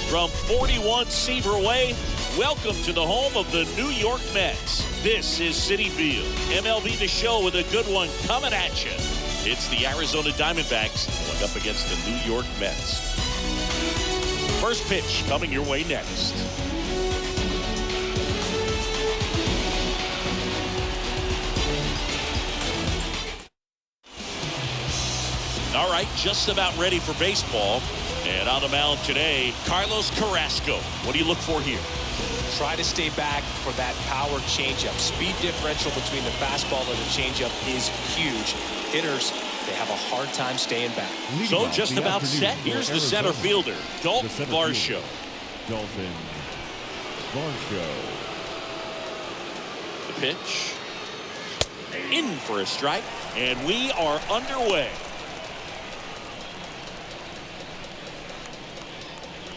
From 41 Seaver Way, welcome to the home of the New York Mets. This is Citi Field. MLB The Show with a good one coming at you. It's the Arizona Diamondbacks going up against the New York Mets. First pitch coming your way next. All right, just about ready for baseball. And on the mound today, Carrasco. What do you look for here? Try to stay back for that power changeup. Speed differential between the fastball and the changeup is huge. Hitters, they have a hard time staying back. So just about set. Here's the center fielder, Dalton Varsho. Dalton Varsho. The pitch. In for a strike. And we are underway.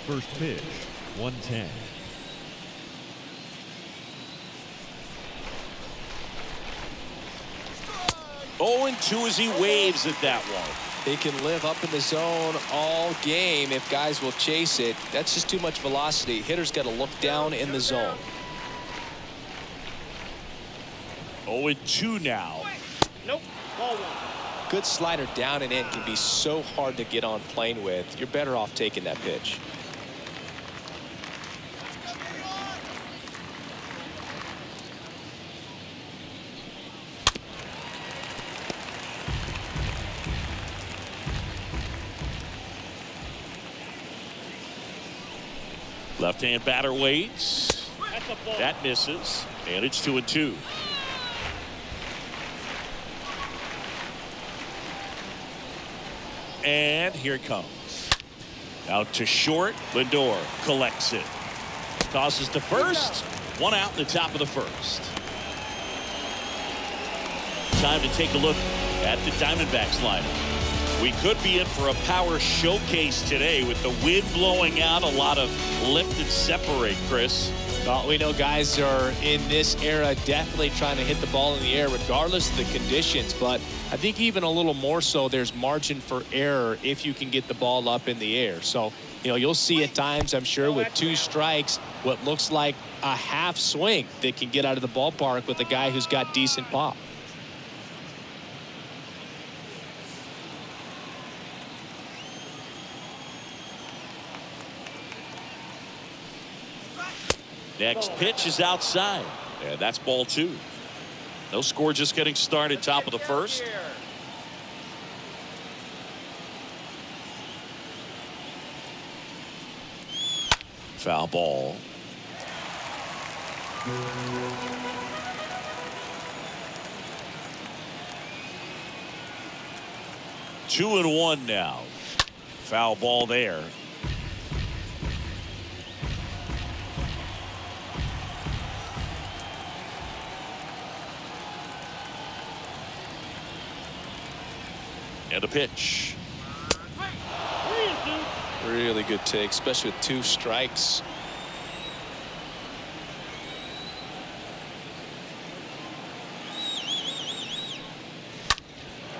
First pitch, 110. Oh, and 2 as he waves at that one. They can live up in the zone all game if guys will chase it. That's just too much velocity. Hitters got to look down in the zone. 0 and 2 now. Nope. Ball 1. Good slider down and in can be so hard to get on plane with. You're better off taking that pitch. Left-hand batter waits. That misses. And it's 2 and 2. And here it comes. Out to short. Lindor collects it. Tosses to first. 1 out in the top of the first. Time to take a look at the Diamondbacks lineup. We could be in for a power showcase today with the wind blowing out, a lot of lift and separate, Chris. Well, we know guys are in this era definitely trying to hit the ball in the air regardless of the conditions, but I think even a little more so there's margin for error if you can get the ball up in the air. So, you know, you'll see at times, I'm sure, with 2 strikes, what looks like a half swing that can get out of the ballpark with a guy who's got decent pop. Next pitch is outside. And that's ball 2. No score, just getting started, top of the first. Foul ball. Two and 1 now. Foul ball there. And a pitch. Really good take, especially with 2 strikes.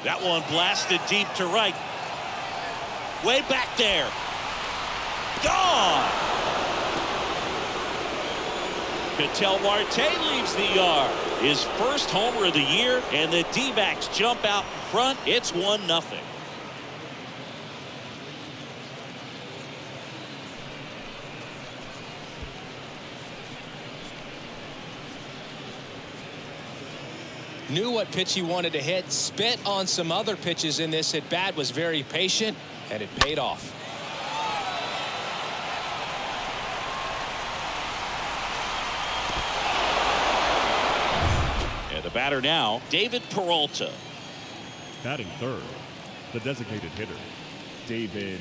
That one blasted deep to right. Way back there. Gone. Ketel Marte leaves the yard. His first homer of the year, and the D-backs jump out in front. It's 1-0. Knew what pitch he wanted to hit, spit on some other pitches in this at bat, was very patient, and it paid off. And the batter now, David Peralta. Batting third, the designated hitter, David.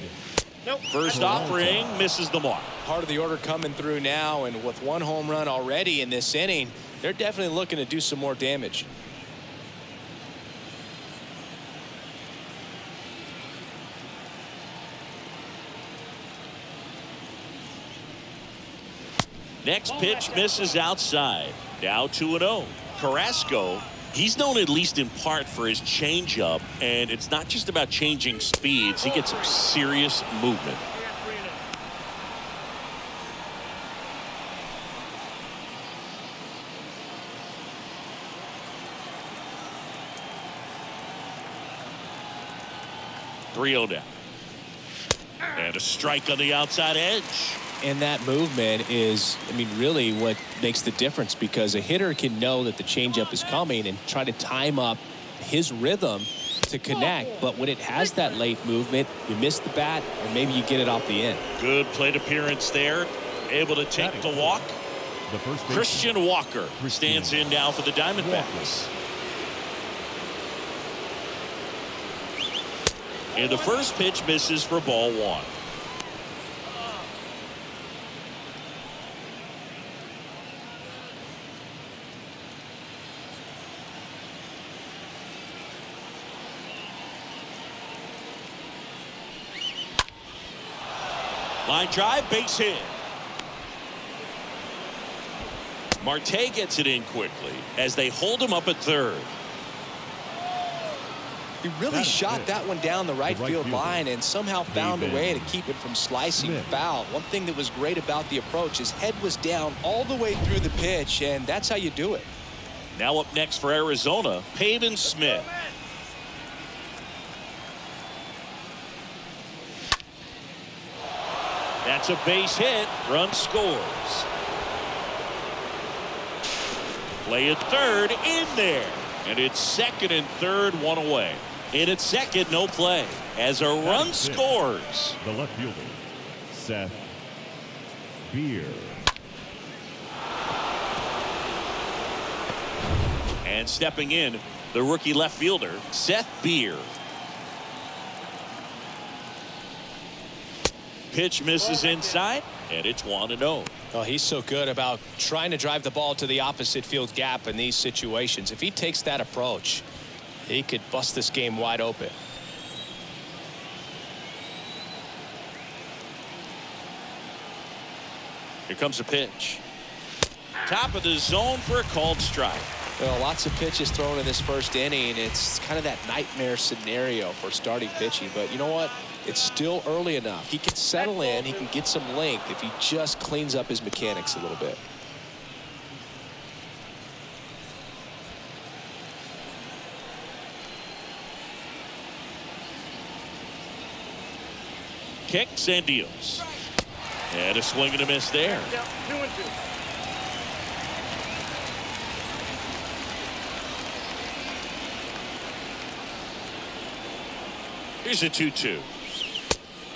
Nope. First offering misses the mark. Part of the order coming through now, and with 1 home run already in this inning, they're definitely looking to do some more damage. Next pitch misses outside. Now 2-0. Carrasco He's known at least in part for his changeup, and it's not just about changing speeds. He gets some serious movement. Three-0 down. And a strike on the outside edge. And that movement is, I mean, really what makes the difference, because a hitter can know that the changeup is coming and try to time up his rhythm to connect. But when it has that late movement, you miss the bat, or maybe you get it off the end. Good plate appearance there. Able to take the walk. The first Christian Walker stands in now for the Diamondbacks. And the first pitch misses for ball one. Line drive, base hit. Marte gets it in quickly as they hold him up at third. He really shot that one down the right field line and somehow found a way to keep it from slicing foul. One thing that was great about the approach, his head was down all the way through the pitch, and that's how you do it. Now up next for Arizona, Pavin Smith. That's a base hit. Run scores. Play at third, in there. And it's second and third, one away. And at second, no play. As a run scores. The left fielder, Seth Beer. And stepping in, the rookie left fielder, Seth Beer. Pitch misses inside, and it's 1-0. Oh, he's so good about trying to drive the ball to the opposite field gap in these situations. If he takes that approach, he could bust this game wide open. Here comes a pitch. Top of the zone for a called strike. Well, lots of pitches thrown in this first inning. It's kind of that nightmare scenario for starting pitching. But you know what? It's still early enough. He can settle in. He can get some length if he just cleans up his mechanics a little bit. Kicks and deals. And a swing and a miss there. 2-2. Here's a 2-2.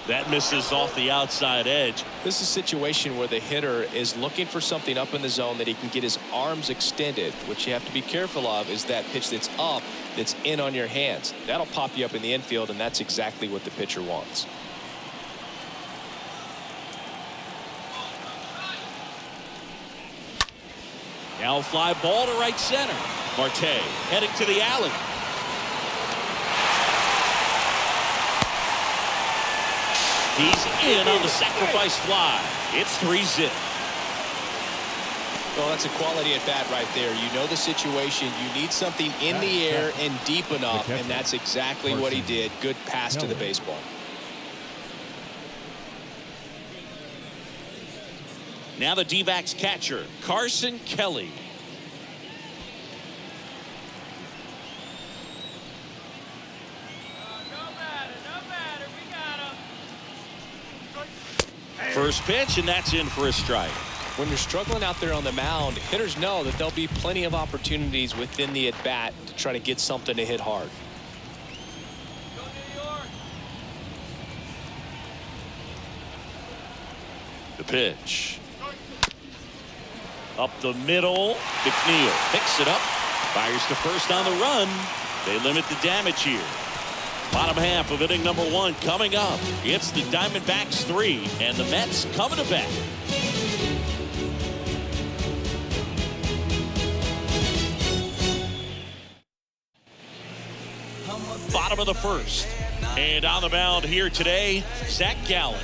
That misses off the outside edge. This is a situation where the hitter is looking for something up in the zone that he can get his arms extended. What you have to be careful of is that pitch that's up, that's in on your hands. That'll pop you up in the infield, and that's exactly what the pitcher wants. Now fly ball to right center. Marte heading to the alley. He's in on the sacrifice fly. It's 3-0. Well, that's a quality at bat right there. You know the situation. You need something in the air and deep enough, and that's exactly what he did. Good pass to the baseball. Now the D-backs catcher, Carson Kelly. First pitch, and that's in for a strike. When you're struggling out there on the mound, hitters know that there'll be plenty of opportunities within the at-bat to try to get something to hit hard. The pitch. Up the middle. McNeil picks it up. Fires to first on the run. They limit the damage here. Bottom half of inning number one coming up. It's the Diamondbacks 3 and the Mets coming to bat. Bottom of the first. And on the mound here today, Gallen.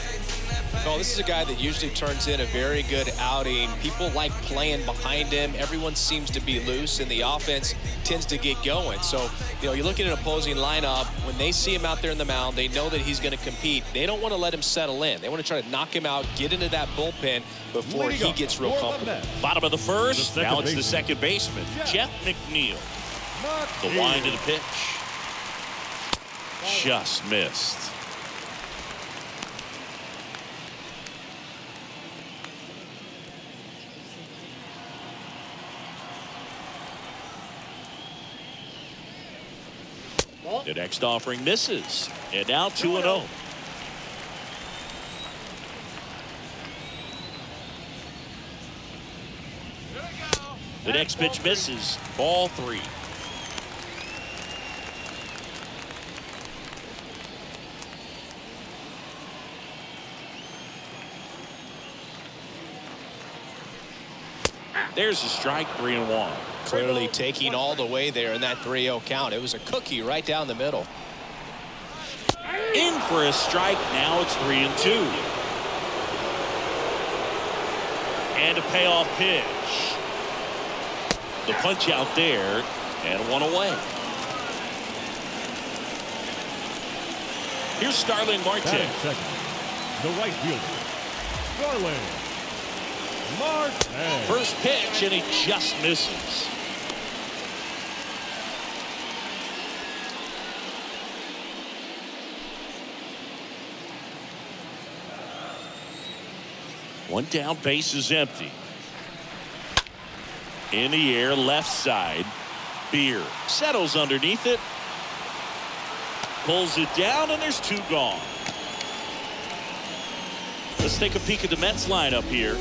Well, this is a guy that usually turns in a very good outing. People like playing behind him. Everyone seems to be loose, and the offense tends to get going. So, you look at an opposing lineup, when they see him out there in the mound, they know that he's going to compete. They don't want to let him settle in. They want to try to knock him out, get into that bullpen before he gets real comfortable. Bottom of the first. Now it's the second baseman, Jeff McNeil. The wind of the pitch. Just missed. The next offering misses, and now 2-0. The next pitch misses, ball 3. There's a strike, 3-1. Clearly taking all the way there in that 3-0 count. It was a cookie right down the middle. In for a strike. Now it's 3-2. And a payoff pitch. The punch out there, and 1 away. Here's Starling Marte. Second, the right fielder, Gallen. First pitch, and he just misses. One down, base is empty. In the air, left side. Beer settles underneath it. Pulls it down, and there's 2 gone. Let's take a peek at the Mets lineup here.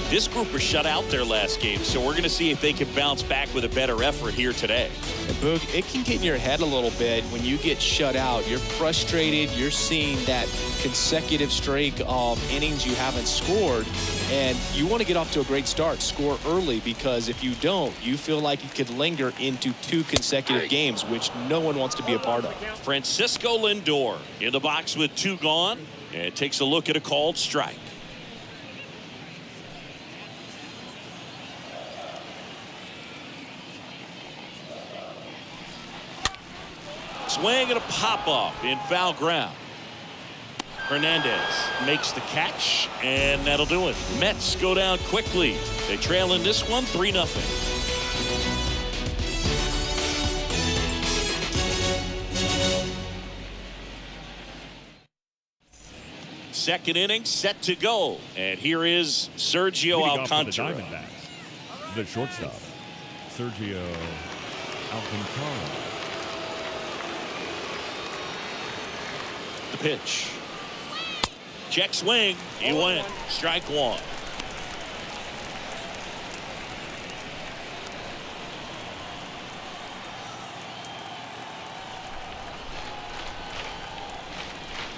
This group was shut out their last game, so we're going to see if they can bounce back with a better effort here today. And Boog, it can get in your head a little bit when you get shut out. You're frustrated. You're seeing that consecutive streak of innings you haven't scored, and you want to get off to a great start, score early, because if you don't, you feel like you could linger into 2 consecutive games, which no one wants to be a part of. Francisco Lindor in the box with 2 gone, and takes a look at a called strike. Swing and a pop-up in foul ground. Hernandez makes the catch, and that'll do it. Mets go down quickly. They trail in this one 3-0. Second inning set to go, and here is Sergio Alcantara. The Diamondbacks, the shortstop, Sergio Alcantara. The pitch. Check swing. He went. Strike 1.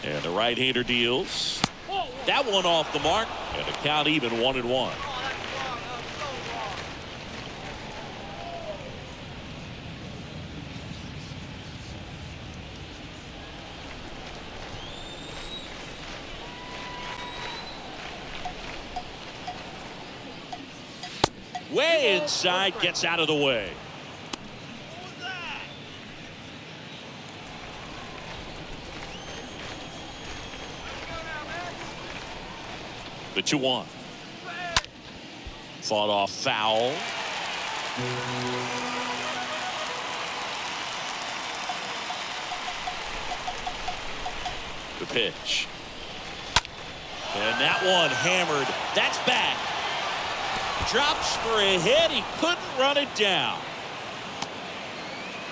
And the right-hander deals. That one off the mark. And the count even 1-1. Way inside, gets out of the way. The 2-1. Fought off foul. The pitch. And that one hammered. That's back. Drops for a hit. He couldn't run it down.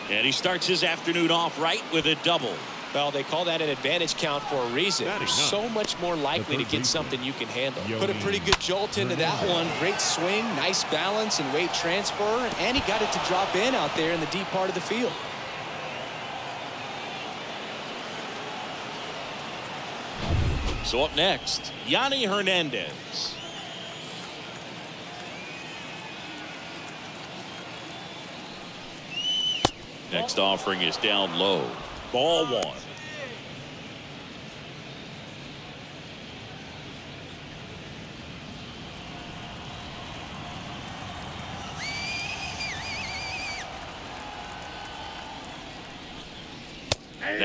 And he starts his afternoon off right with a double. Well, they call that an advantage count for a reason. You're so much more likely to get something you can handle. Put a pretty good jolt into that one. Great swing, nice balance and weight transfer, and he got it to drop in out there in the deep part of the field. So up next, Yanni Hernandez. Next offering is down low. Ball 1.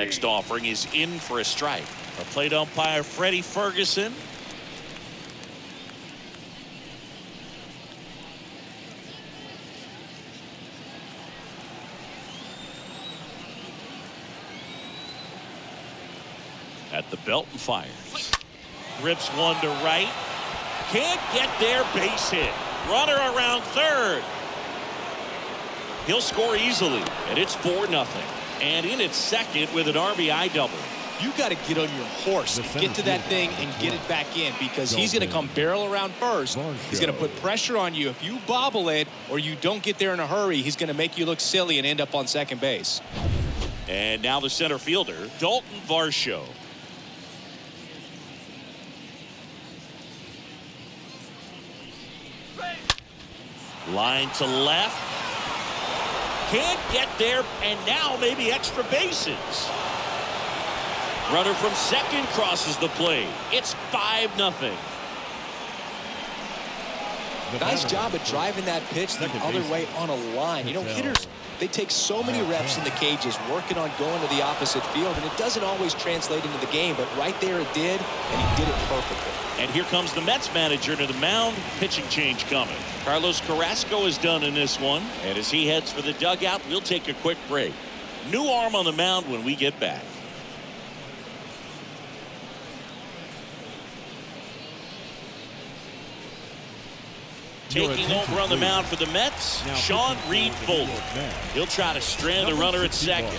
next offering is in for a strike. A plate umpire, Freddie Ferguson. At the belt and fires. Rips one to right. Can't get there, base hit. Runner around third. He'll score easily, and it's 4-0. And in its second with an RBI double. You got to get on your horse, get to that thing, and get it back in, because he's going to come barrel around first. He's going to put pressure on you. If you bobble it or you don't get there in a hurry, he's going to make you look silly and end up on second base. And now the center fielder, Dalton Varsho. Line to left. Can't get there, and now maybe extra bases. Runner from second crosses the plate. It's 5-0. Nice job at driving that pitch the other way on a line. You know, hitters, they take so many reps in the cages working on going to the opposite field, and it doesn't always translate into the game, but right there it did, and he did it perfectly. And here comes the Mets manager to the mound. Pitching change coming. Carlos Carrasco is done in this one, and as he heads for the dugout, we'll take a quick break. New arm on the mound when we get back. Taking over on the mound for the Mets, Sean Reed-Foley. He'll try to strand the runner at second.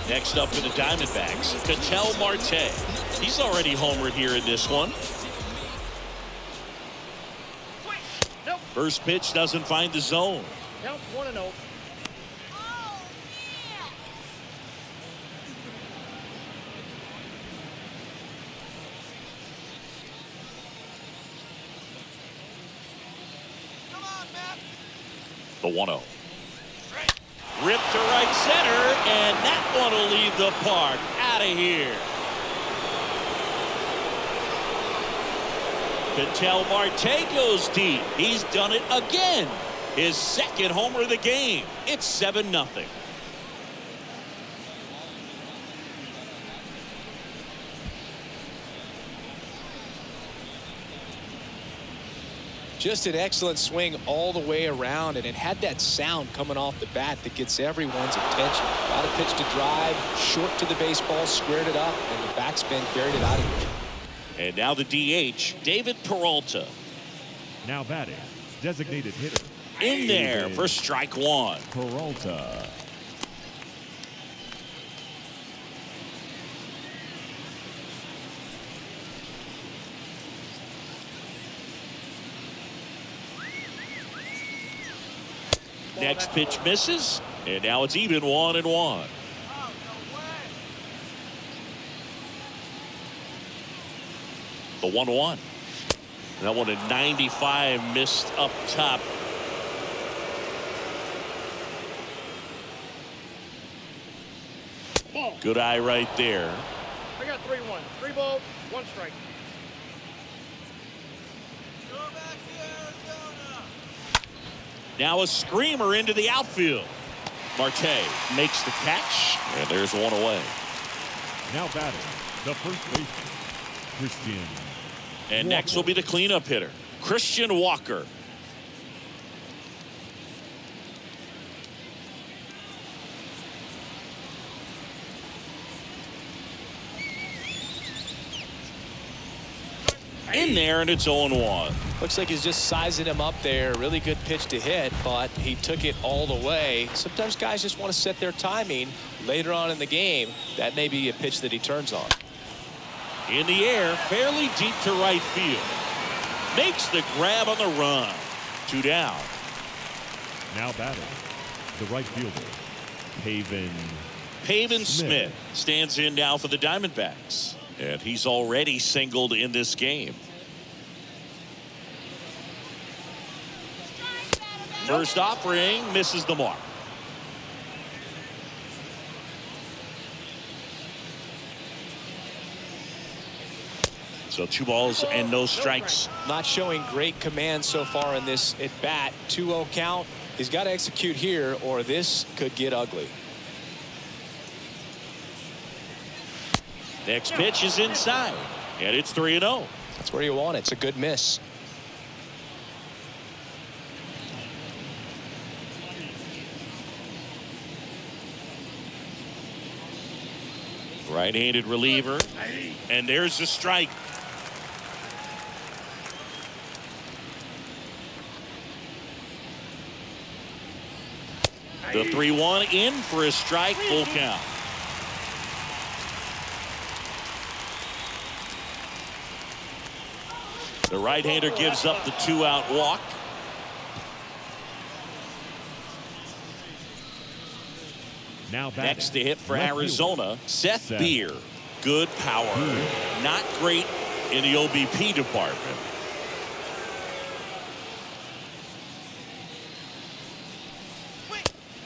Next up for the Diamondbacks, Ketel Marte. He's already homered here in this one. First pitch doesn't find the zone. Count 1-0. The 1-0. Ripped to right center, and that one will leave the park. Out of here. Ketel Marte goes deep. He's done it again. His second homer of the game. It's 7-0. Just an excellent swing all the way around, and it had that sound coming off the bat that gets everyone's attention. Got a pitch to drive, short to the baseball, squared it up, and the backspin carried it out of here. And now the DH, David Peralta. Now batting, designated hitter. In there for strike one. Peralta. Next pitch misses, and now it's even 1-1. The 1-1. That one at 95, missed up top. Ball. Good eye right there. I got 3-1. 3 balls, 1 strike. Now a screamer into the outfield. Marte makes the catch, and there's one away. Now batting, the first baseman, Christian. And next will be the cleanup hitter, Christian Walker. In there, and it's 0-1. Looks like he's just sizing him up there. Really good pitch to hit, but he took it all the way. Sometimes guys just want to set their timing later on in the game. That may be a pitch that he turns on. In the air, fairly deep to right field. Makes the grab on the run. 2 down. Now batting, the right fielder, Pavin Smith stands in now for the Diamondbacks. And he's already singled in this game. First offering misses the mark. So 2 balls and no strikes. Not showing great command so far in this at bat. 2-0 count. He's got to execute here or this could get ugly. Next pitch is inside, and it's 3-0. That's where you want it. It's a good miss. Right-handed reliever, and there's the strike. The 3-1 in for a strike, full count. The right-hander gives up the 2-out walk. Now Next to hit for left Arizona, Seth Seth. Beer. Good power. Not great in the OBP department.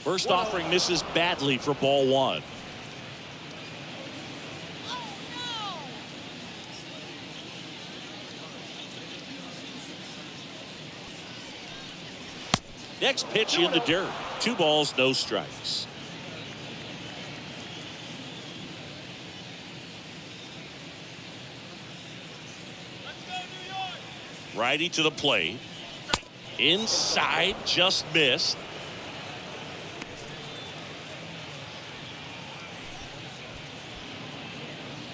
First offering misses badly for ball 1. Next pitch in the dirt. 2 balls, no strikes. Righty to the plate. Inside, just missed.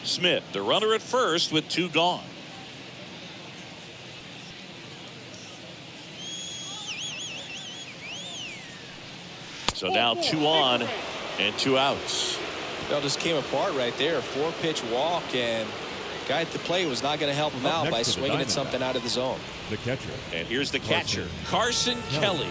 Smith, the runner at first with 2 gone. So now 2 on and 2 outs. That just came apart right there. 4-pitch walk, and guy at the plate was not going to help him Up out next by to the swinging at Diamondbacks. something out of the zone. The catcher. And here's the catcher, Carson Kelly.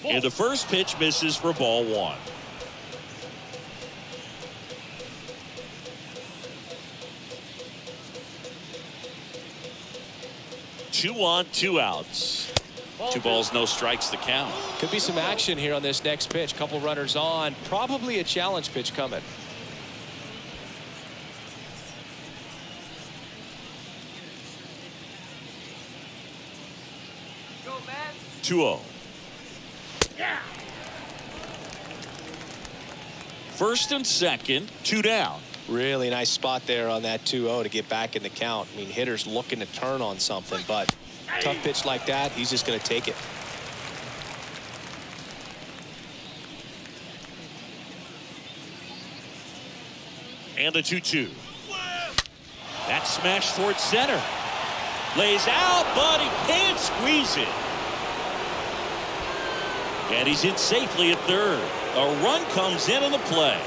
And the first pitch misses for ball 1. Two on, 2 outs. 2 balls, no strikes, the count. Could be some action here on this next pitch. Couple runners on. Probably a challenge pitch coming. Go, man. 2-0. First and second, 2 down. Really nice spot there on that 2-0 to get back in the count. I mean, hitters looking to turn on something, but tough pitch like that, he's just going to take it. And the 2-2. That smash towards center. Lays out, but he can't squeeze it. And he's in safely at third. A run comes in on the play.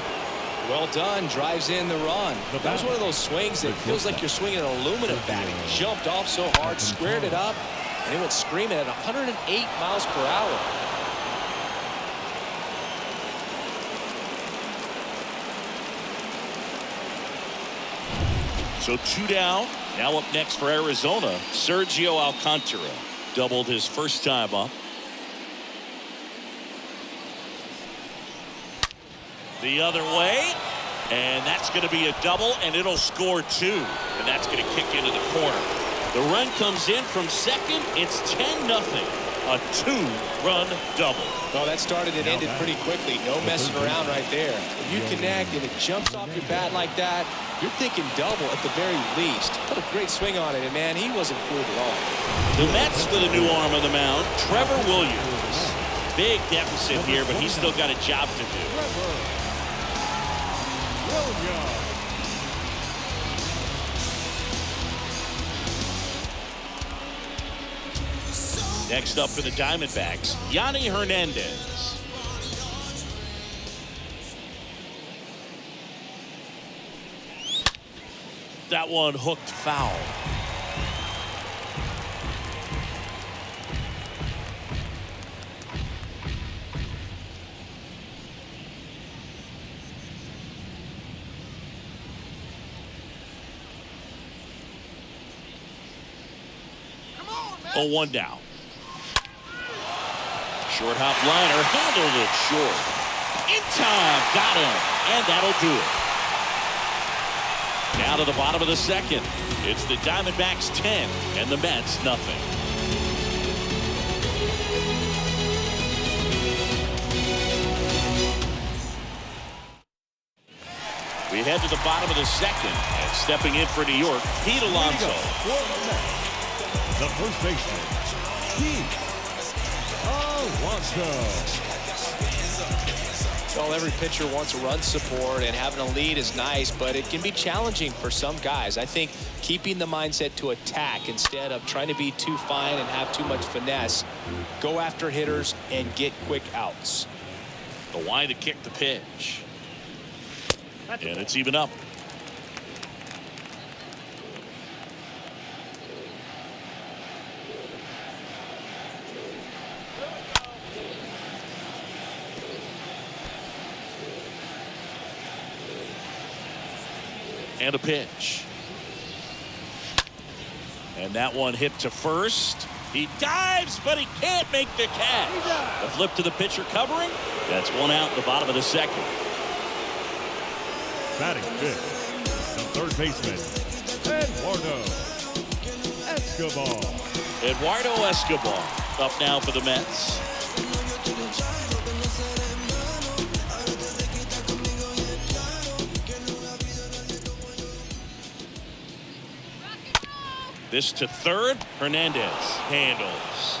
Well done. Drives in the run. That was one of those swings that feels like you're swinging an aluminum bat. He jumped off so hard, squared it up, and he went screaming at 108 miles per hour. So 2 down. Now up next for Arizona, Sergio Alcantara. Doubled his first time up. The other way, and that's going to be a double, and it'll score 2, and that's going to kick into the corner. The run comes in from second. It's 10-0, a 2-run double. Well, that started and ended pretty quickly. No messing around right there. If you connect and it jumps off your bat like that, you're thinking double at the very least. Put a great swing on it, and man, he wasn't fooled at all. The Mets with a new arm on the mound, Trevor Williams. Big deficit here, but he's still got a job to do. Next up for the Diamondbacks, Yanni Hernandez. That one hooked foul. 0-1 now. Short hop liner, handled it short. In time, got him, and that'll do it. Now to the bottom of the second. It's the Diamondbacks 10 and the Mets nothing. We head to the bottom of the second, and stepping in for New York, Pete Alonso. The first baseman, Pete Alonso. Well, every pitcher wants a run support, and having a lead is nice, but it can be challenging for some guys. I think keeping the mindset to attack instead of trying to be too fine and have too much finesse, go after hitters and get quick outs. The wide to kick the pitch. And it's even up. And a pitch. And that one hit to first. He dives, but he can't make the catch. The flip to the pitcher covering. That's one out in the bottom of the second. Batting fifth, the third baseman, Eduardo Escobar up now for the Mets. This to third. Hernandez handles.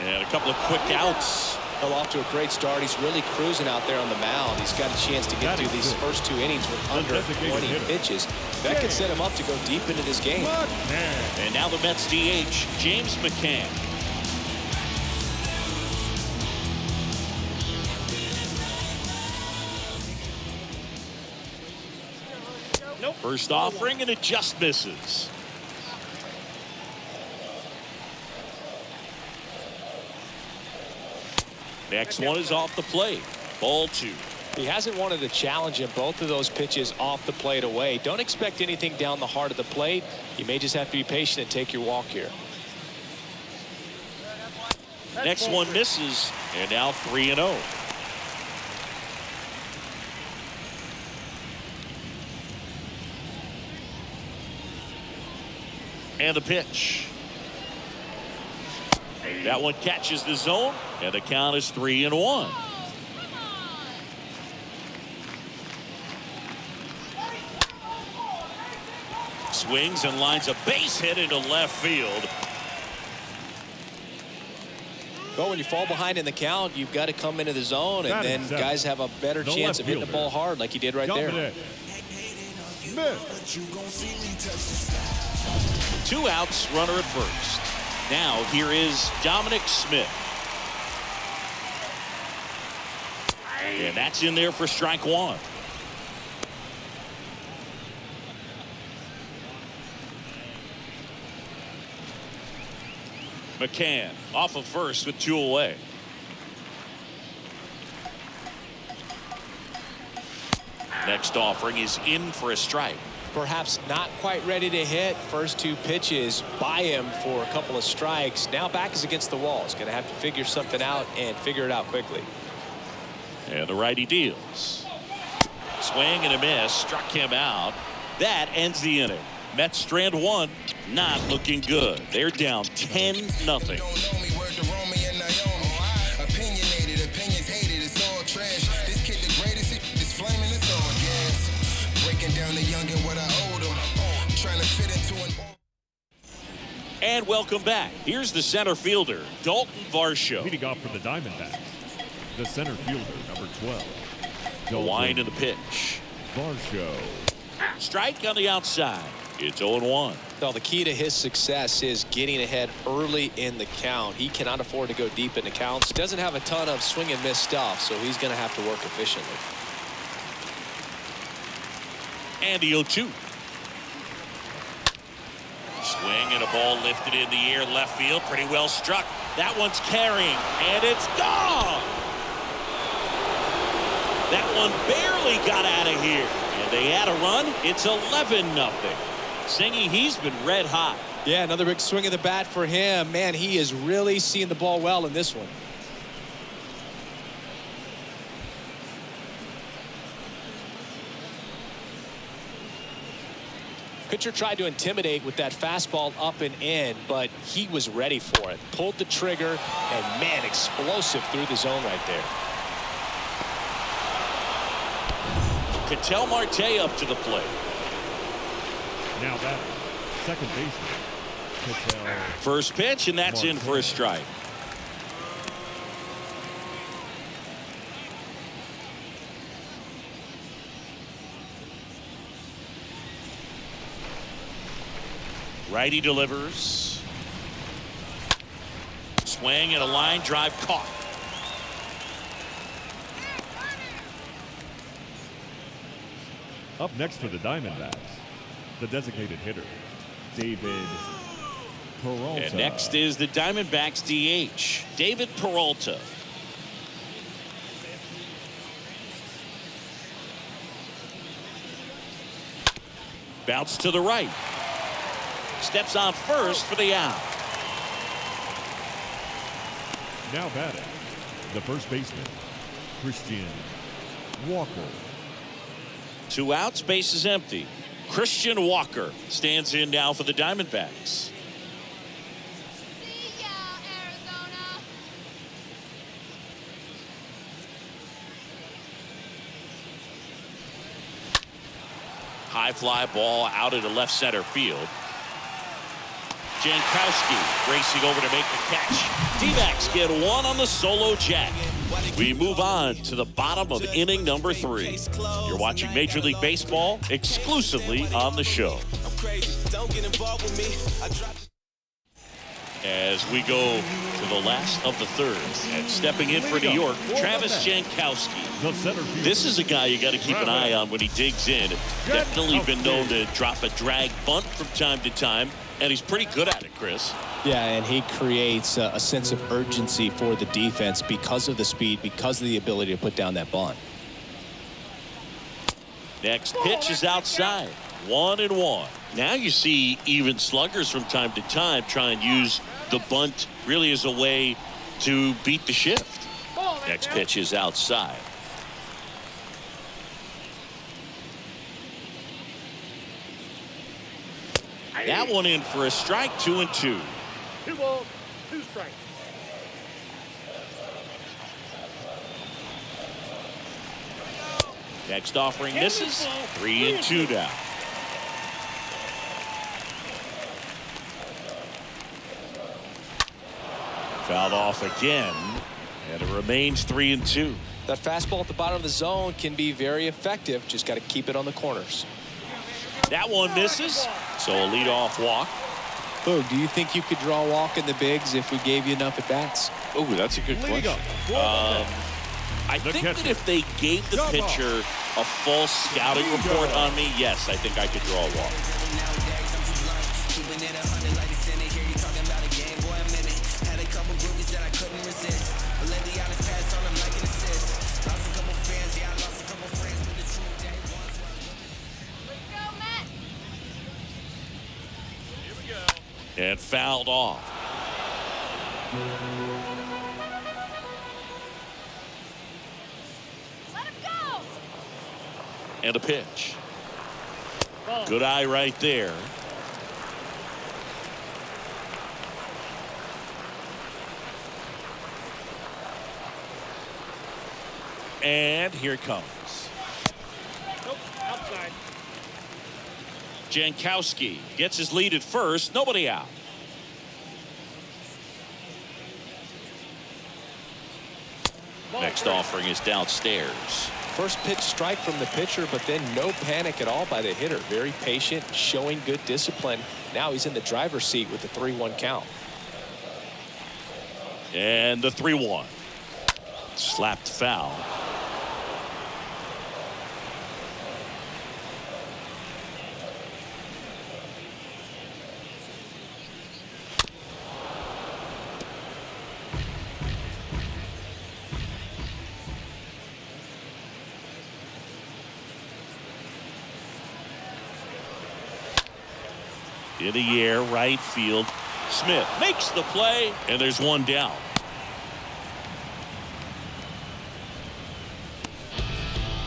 And a couple of quick outs. Well, off to a great start. He's really cruising out there on the mound. He's got a chance to get through these first two innings with under 20 pitches. That could set him up to go deep into this game. And now the Mets DH, James McCann. Nope. First offering, and it just misses. Next one is off the plate. Ball two. He hasn't wanted to challenge him. Both of those pitches off the plate away. Don't expect anything down the heart of the plate. You may just have to be patient and take your walk here. Next one misses, and now 3-0. And the pitch. That one catches the zone, and the count is 3-1. Swings and lines a base hit into left field. Well, when you fall behind in the count, you've got to come into the zone, and then guys have a better chance of hitting the ball hard like he did right there. 2 outs, runner at first. Now here is Dominic Smith. And that's in there for strike one. McCann off of first with 2 away. Next offering is in for a strike. Perhaps not quite ready to hit. First 2 pitches by him for a couple of strikes. Now back is against the wall. He's going to have to figure something out and figure it out quickly. And the righty deals. Swing and a miss. Struck him out. That ends the inning. Mets strand 1. Not looking good. They're down 10-0. And welcome back. Here's the center fielder, Dalton Varsho. Leading off for the Diamondbacks, the center fielder, number 12. The wind and the pitch. Varsho. Strike on the outside. It's 0-1. Well, the key to his success is getting ahead early in the count. He cannot afford to go deep in the counts. Doesn't have a ton of swing and miss stuff, so he's going to have to work efficiently. And the 0-2. Swing and a ball lifted in the air, left field, pretty well struck. That one's carrying, and it's gone. That one barely got out of here, and they add a run. It's 11-0. Singy, he's been red hot. Yeah, another big swing of the bat for him. Man, he is really seeing the ball well in this one. Pitcher tried to intimidate with that fastball up and in, but he was ready for it. Pulled the trigger, and man, explosive through the zone right there. Ketel Marte up to the plate. Now batting, second baseman, Ketel. First pitch, and that's in for a strike. Righty delivers. Swing and a line drive caught. Up next for the Diamondbacks, the designated hitter, David Peralta. And next is the Diamondbacks DH, David Peralta. Bounce to the right. Steps on first for the out. Now batting, the first baseman, Christian Walker. 2 outs, base is empty. Christian Walker stands in now for the Diamondbacks. See ya, Arizona. High fly ball out into left center field. Jankowski racing over to make the catch. D-backs get one on the solo jack. We move on to the bottom of inning number 3. You're watching Major League Baseball exclusively on the show. As we go to the last of the third, and stepping in for New York, Travis Jankowski. This is a guy you got to keep an eye on when he digs in. Definitely been known to drop a drag bunt from time to time, and he's pretty good at it, Chris. Yeah, and he creates a sense of urgency for the defense because of the speed, because of the ability to put down that bunt. Next pitch is outside. 1-1. Now you see even sluggers from time to time try and use the bunt really as a way to beat the shift. Next pitch is outside. That one in for a strike. 2-2. 2 balls, 2 strikes. Next offering misses. 3-2 now. Fouled off again, and it remains 3-2. That fastball at the bottom of the zone can be very effective. Just got to keep it on the corners. That one misses, so a leadoff walk. Oh, do you think you could draw a walk in the bigs if we gave you enough at bats? Oh, that's a good question. I think that if they gave the pitcher a false scouting report on me, yes, I think I could draw a walk. And fouled off. Let him go. And a pitch. Good eye right there. And here it comes. Nope, outside. Jankowski gets his lead at first. Nobody out. Next offering is downstairs. First pitch strike from the pitcher, but then no panic at all by the hitter. Very patient, showing good discipline. Now he's in the driver's seat with the 3-1 count. And the 3-1. Slapped foul. In the air, right field. Smith makes the play, and there's one down.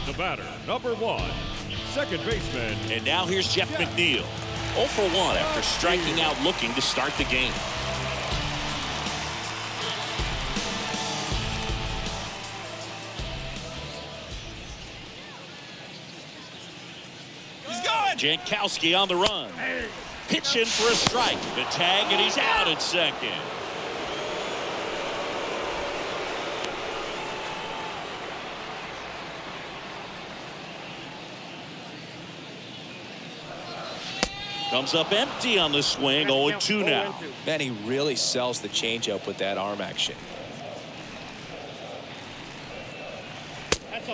The batter, number 1, second baseman. And now here's Jeff McNeil. 0 for 1 after striking out looking to start the game. He's going. Jankowski on the run. Pitch in for a strike. The tag, and he's out at second. Comes up empty on the swing. 0-2 now. Man, he really sells the changeup with that arm action.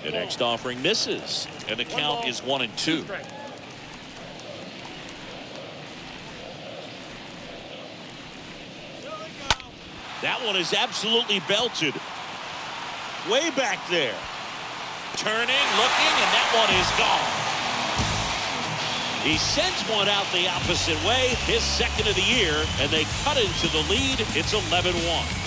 The next offering misses, and the count is 1-2. That one is absolutely belted. Way back there. Turning, looking, and that one is gone. He sends one out the opposite way, his second of the year, and they cut into the lead. It's 11-1.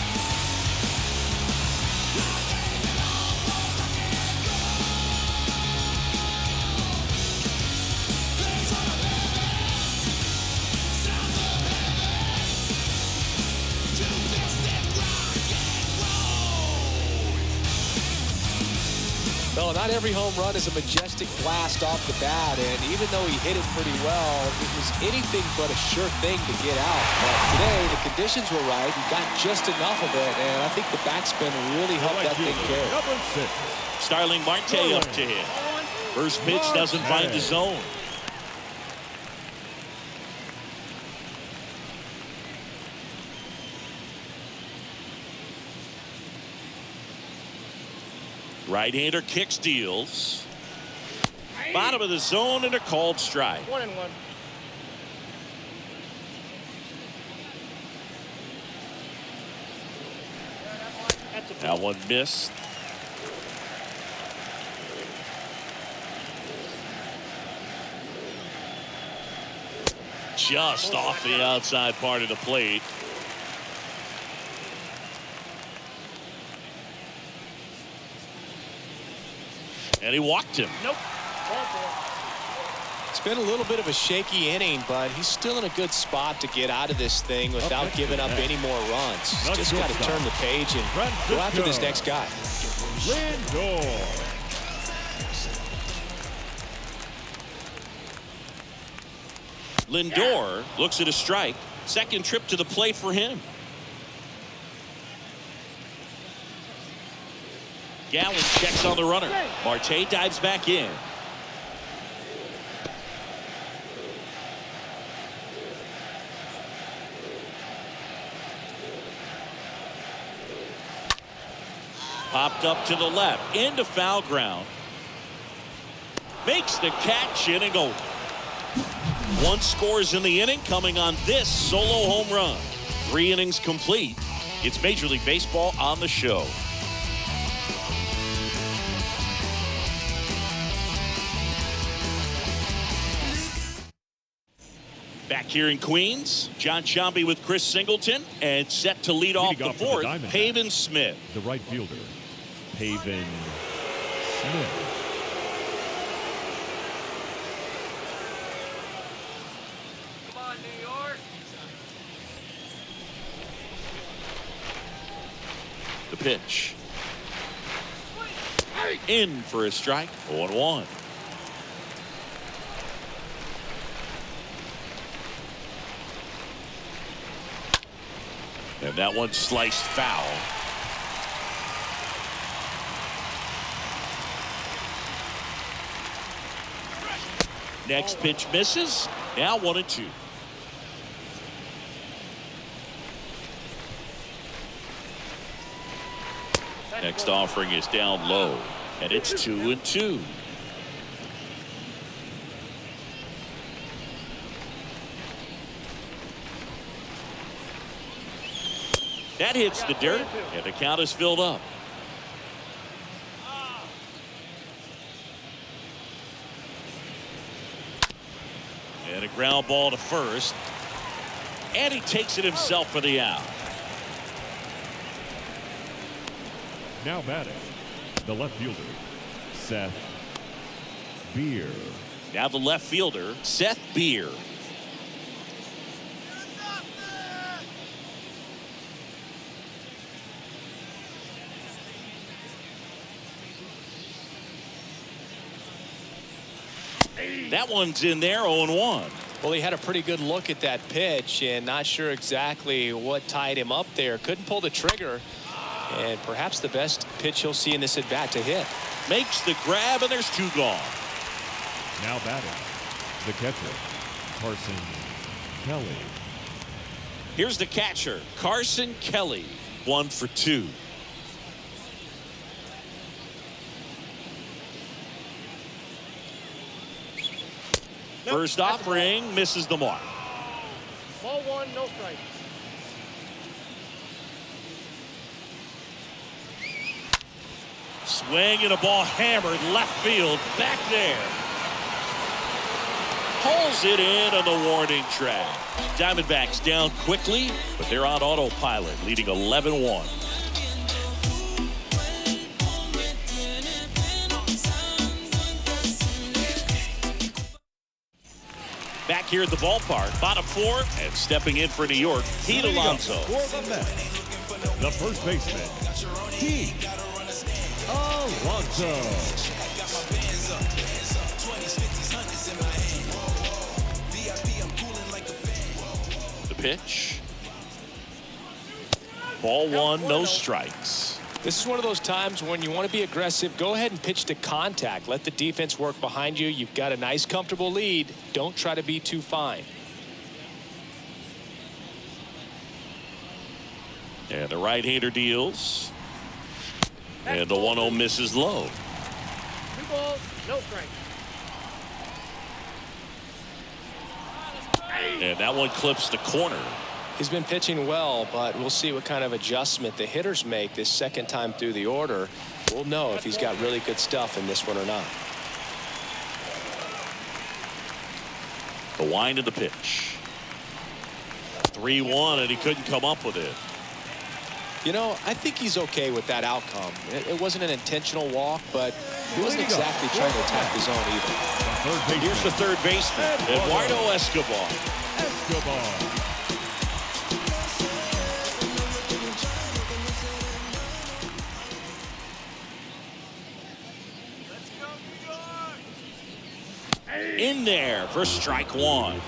Well, not every home run is a majestic blast off the bat, and even though he hit it pretty well, it was anything but a sure thing to get out. But today, the conditions were right. He got just enough of it, and I think the backspin really helped that thing carry. Number 6. Starling Marte up to hit. First pitch doesn't find the zone. Right-hander kicks, deals. Bottom of the zone and a called strike. 1-1. That one missed. Just off the outside part of the plate. And he walked him. Nope. It's been a little bit of a shaky inning, but he's still in a good spot to get out of this thing without giving up any more runs. He's just got to turn the page and go after this next guy. Lindor. Lindor looks at a strike. Second trip to the plate for him. Gallen checks on the runner. Marte dives back in. Popped up to the left into foul ground. Makes the catch, in and go. One scores in the inning, coming on this solo home run. 3 innings complete. It's Major League Baseball on the show. Back here in Queens, John Sciambi with Chris Singleton, and set to lead off the fourth, Pavin Smith. The right fielder, Pavin Smith. Come on, New York. The pitch. In for a strike, 0-1. And that one sliced foul. Next pitch misses. Now 1-2. Next offering is down low, and it's 2-2. That hits the dirt, and the count is filled up. And a ground ball to first. And he takes it himself for the out. Now batting, the left fielder, Seth Beer. Now the left fielder, Seth Beer. That one's in there, 0-1. Well, he had a pretty good look at that pitch and not sure exactly what tied him up there. Couldn't pull the trigger. And perhaps the best pitch he'll see in this at bat to hit. Makes the grab, and there's 2 gone. Now batting, the catcher, Carson Kelly. Here's the catcher, Carson Kelly. 1 for 2. First offering misses the mark. Ball 1, no strike. Swing and a ball hammered left field, back there. Pulls it in on the warning track. Diamondbacks down quickly, but they're on autopilot, leading 11-1. Back here at the ballpark, bottom 4, and stepping in for New York, Pete Alonso. For the Mets, the first baseman, Pete Alonso. The pitch. Ball 1, no strikes. This is one of those times when you want to be aggressive. Go ahead and pitch to contact. Let the defense work behind you. You've got a nice, comfortable lead. Don't try to be too fine. And the right-hander deals. And the 1-0 misses low. 2 balls, no strike. And that one clips the corner. He's been pitching well, but we'll see what kind of adjustment the hitters make this second time through the order. We'll know if he's got really good stuff in this one or not. The wind of the pitch. 3-1, and he couldn't come up with it. You know, I think he's okay with that outcome. It wasn't an intentional walk, but he wasn't exactly trying to attack the zone either. Here's the third baseman, Eduardo Escobar. In there for strike 1.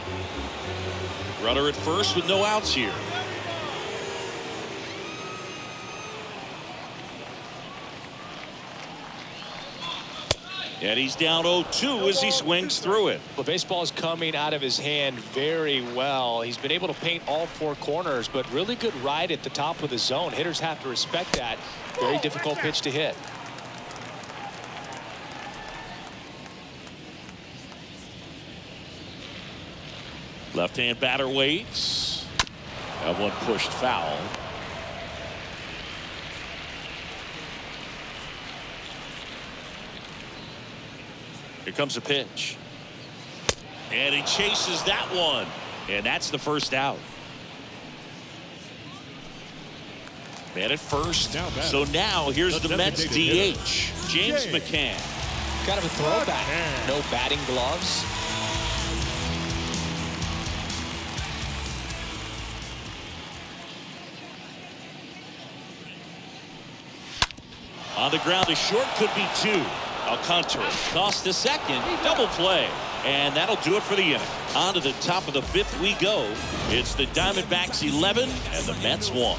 Runner at first with no outs here. And he's down 0-2 as he swings through it. Well, baseball is coming out of his hand very well. He's been able to paint all 4 corners, but really good ride at the top of the zone. Hitters have to respect that. Very difficult pitch to hit. Left-hand batter waits. That one pushed foul. Here comes a pitch. And he chases that one. And that's the first out. Man at first. So now here's the Mets DH, James McCann. Kind of a throwback. No batting gloves. On the ground to short, could be 2. Alcantara tossed to second, double play, and that'll do it for the inning. On to the top of the 5th we go. It's the Diamondbacks 11 and the Mets 1.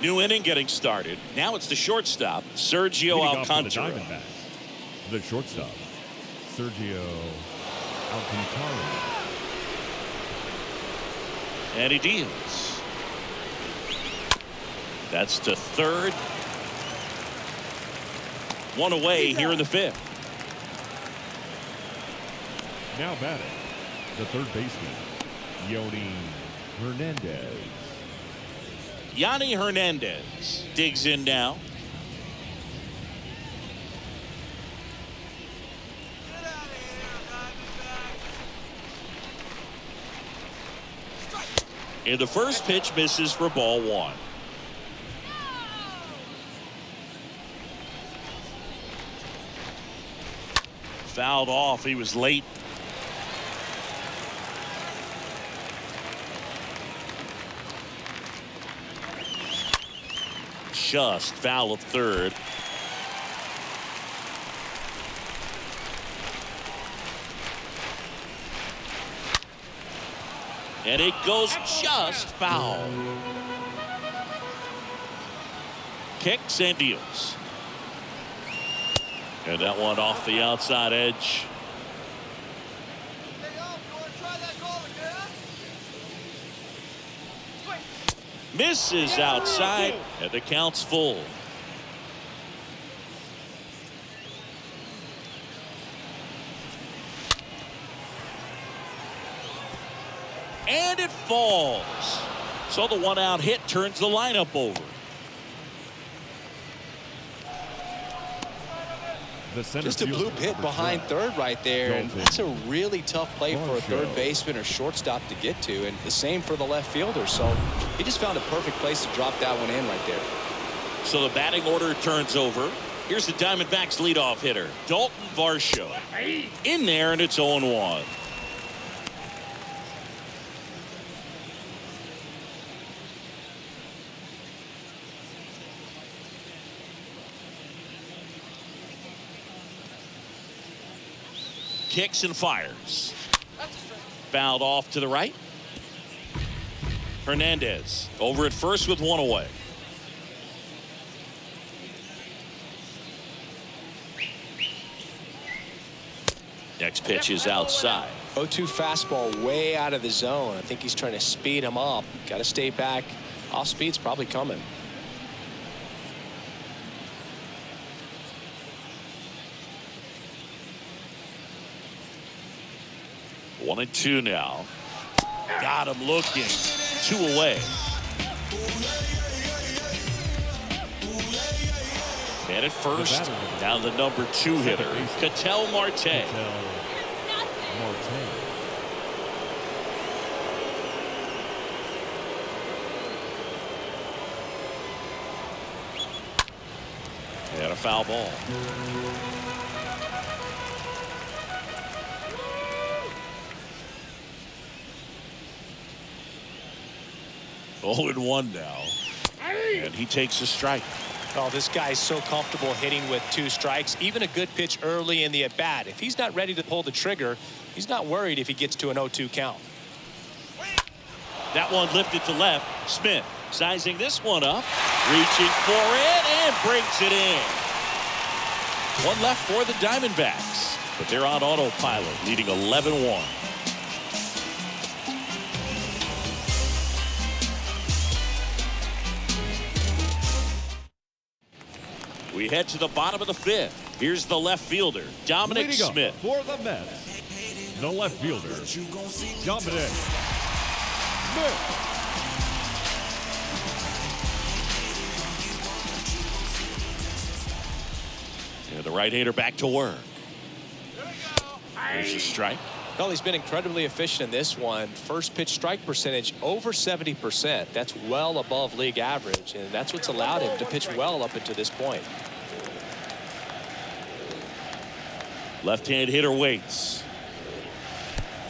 New inning getting started. Now it's the shortstop, Sergio Alcantara. The shortstop, Sergio Alcantara. And he deals. That's to third. 1 away here in the 5th. Now batting, the third baseman, Yoni Hernandez. Yanni Hernandez digs in now. And the first pitch misses for ball one. Fouled off. He was late. Just foul of third. And it goes just foul. Kicks and deals. And that one off the outside edge. Misses outside, and the count's full. And it falls. So the one-out hit turns the lineup over. Just a bloop hit behind third right there, and that's a really tough play for a third baseman or shortstop to get to, and the same for the left fielder. So he just found a perfect place to drop that one in right there. So the batting order turns over. Here's the Diamondbacks leadoff hitter, Dalton Varsho. In there, and it's 0-1. Kicks and fires. Fouled off to the right. Hernandez over at first with one away. Next pitch is outside. 0-2 fastball way out of the zone. I think he's trying to speed him up. Got to stay back. Off speed's probably coming. 1-2 now. Got him looking. 2 away. And at first, now the number 2 hitter, Ketel Marte. And a foul ball. Oh, and 1 now. And he takes a strike. Oh, this guy's so comfortable hitting with 2 strikes. Even a good pitch early in the at-bat. If he's not ready to pull the trigger, he's not worried if he gets to an 0-2 count. That one lifted to left. Smith sizing this one up. Reaching for it and brings it in. 1 left for the Diamondbacks. But they're on autopilot, leading 11-1. We head to the bottom of the 5th. Here's the left fielder, Dominic Smith. For the Mets, the left fielder, Dominic Smith. And the right-hander back to work. There's a strike. Well, he's been incredibly efficient in this one. First pitch strike percentage over 70%. That's well above league average, and that's what's allowed him to pitch well up until this point. Left-hand hitter waits.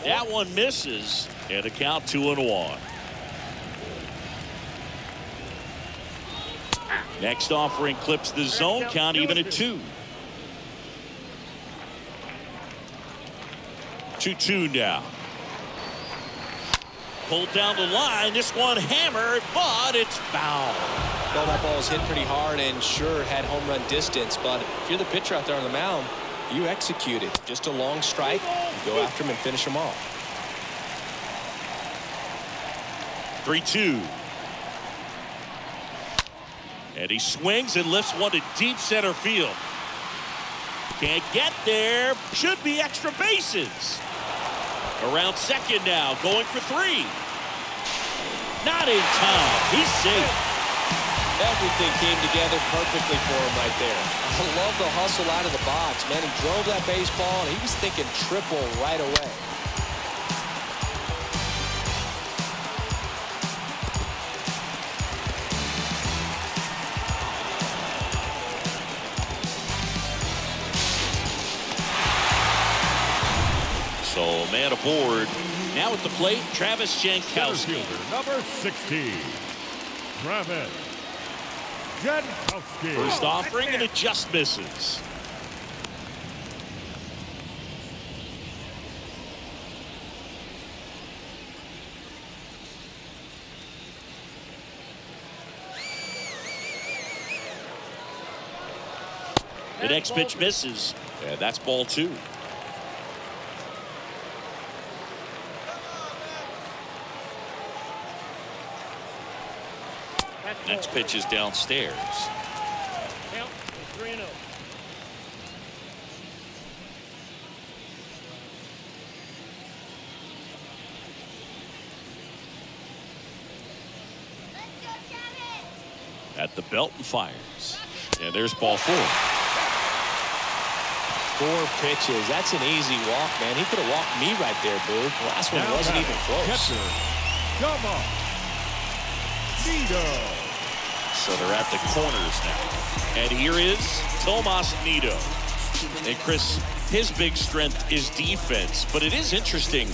That one misses, and a count 2-1. Next offering clips the zone count even at 2. 2-2 now. Pulled down the line. This one hammered, but it's foul. Well, that ball was hit pretty hard and sure had home run distance, but if you're the pitcher out there on the mound, you execute it. Just a long strike. You go after him and finish him off. 3-2. And he swings and lifts one to deep center field. Can't get there. Should be extra bases. Around second now, going for 3. Not in time. He's safe. Everything came together perfectly for him right there. I love the hustle out of the box, man. He drove that baseball, and he was thinking triple right away. A man aboard. Now at the plate, Travis Center Jankowski. fielder, number 60, Travis Jankowski. First offering, and it just misses. The next pitch misses, and that's ball 2. Next pitch is downstairs. Count is 3-0. At the belt and fires. And there's ball 4. 4 pitches. That's an easy walk, man. He could have walked me right there, Boo. The last one Now wasn't even close. Catcher, Gallen. Nido. So they're at the corners now. And here is Tomas Nido. And Chris, his big strength is defense. But it is interesting,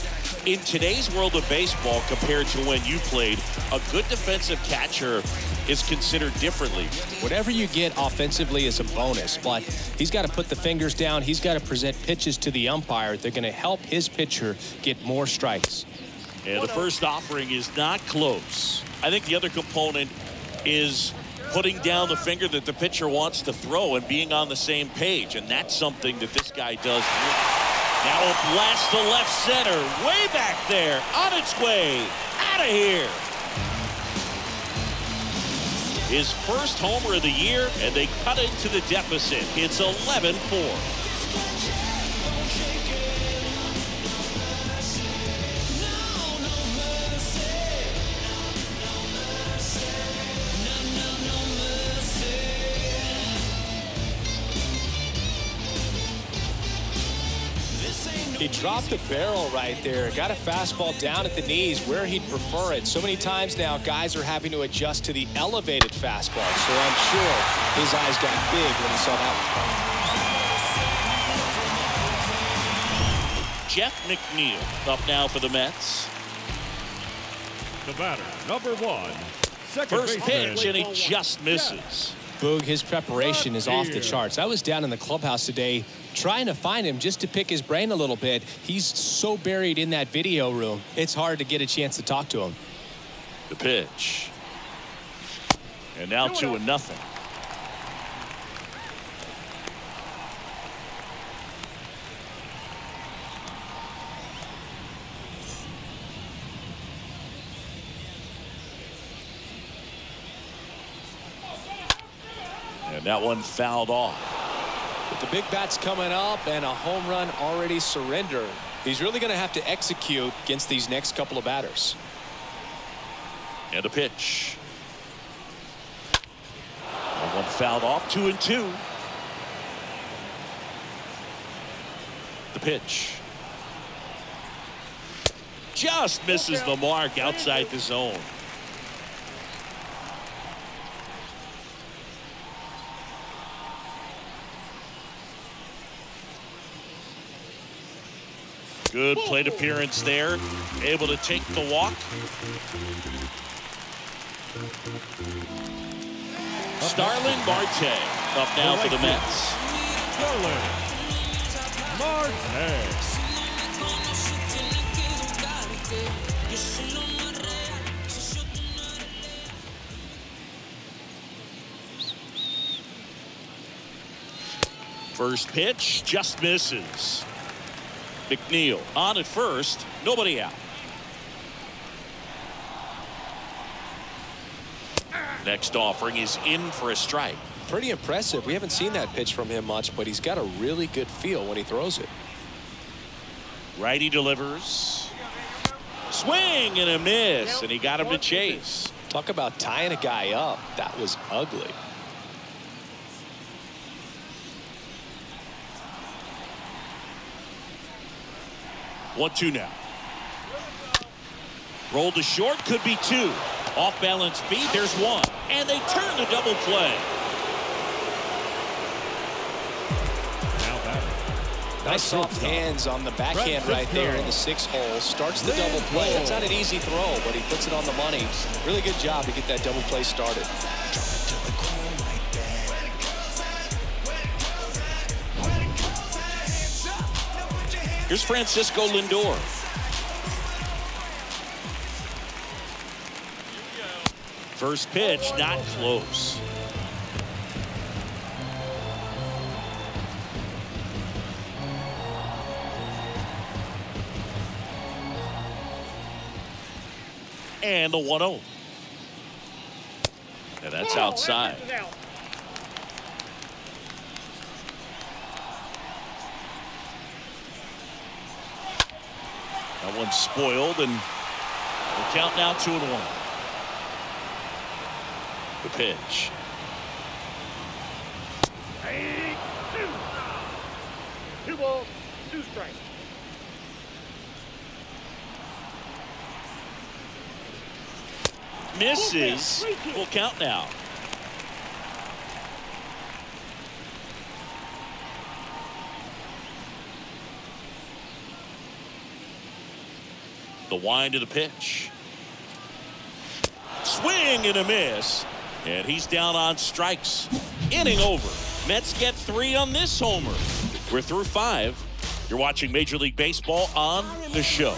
in today's world of baseball compared to when you played, a good defensive catcher is considered differently. Whatever you get offensively is a bonus, but he's got to put the fingers down. He's got to present pitches to the umpire. They're going to help his pitcher get more strikes. And the first offering is not close. I think the other component is putting down the finger that the pitcher wants to throw and being on the same page. And that's something that this guy does. Now a blast to left center. Way back there. On its way. Out of here. His first homer of the year, and they cut into the deficit. It's 11-4. He dropped the barrel right there. Got a fastball down at the knees where he'd prefer it. So many times now, guys are having to adjust to the elevated fastball. So I'm sure his eyes got big when he saw that one. Jeff McNeil up now for the Mets. The batter, number 1, second First baseman. pitch, and he just misses. Boog, his preparation is off the charts. I was down in the clubhouse today trying to find him just to pick his brain a little bit. He's so buried in that video room, it's hard to get a chance to talk to him. The pitch. And now 2-0. And that one fouled off. With the big bats coming up and a home run already surrendered, he's really going to have to execute against these next couple of batters. And a pitch. And one fouled off. 2-2. The pitch. Just misses the mark outside the zone. Good plate appearance there. Able to take the walk. Starling Marte up now for the Mets. Gallen. Marte. First pitch just misses. McNeil on at first, nobody out. Next offering is in for a strike. Pretty impressive. We haven't seen that pitch from him much, but he's got a really good feel when he throws it. Righty delivers. Swing and a miss, and he got him to chase. Talk about tying a guy up. That was ugly. 1-2 now. Rolled to short, could be 2. Off balance speed, there's 1. And they turn the double play. Now batting, Nice soft hands on the backhand right there in the 6th hole. Starts the double play. That's not an easy throw, but he puts it on the money. Really good job to get that double play started. Here's Francisco Lindor. First pitch, not close. And the 1-0. And that's outside. That one's spoiled, and the count now 2-1. The pitch. Two balls, 2 strikes. Misses. Full count now. The wind of the pitch. Swing and a miss. And he's down on strikes. Inning over. Mets get 3 on this homer. We're through 5. You're watching Major League Baseball on the show.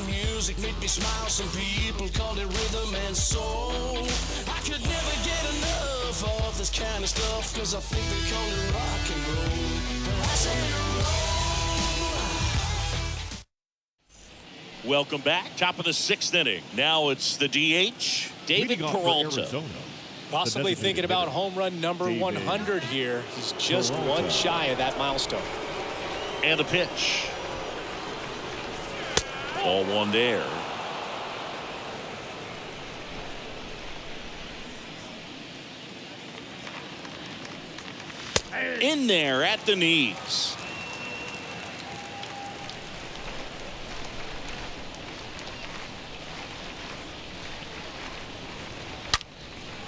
Music made me smile. Some people called it rhythm and soul. I could never get enough of this kind of stuff, because I think they call it rock and roll. But I say welcome back. Top of the 6th inning. Now it's the DH, David Peralta. Possibly thinking about home run number 100 here. He's just one shy of that milestone. And a pitch. Ball 1 there. In there at the knees.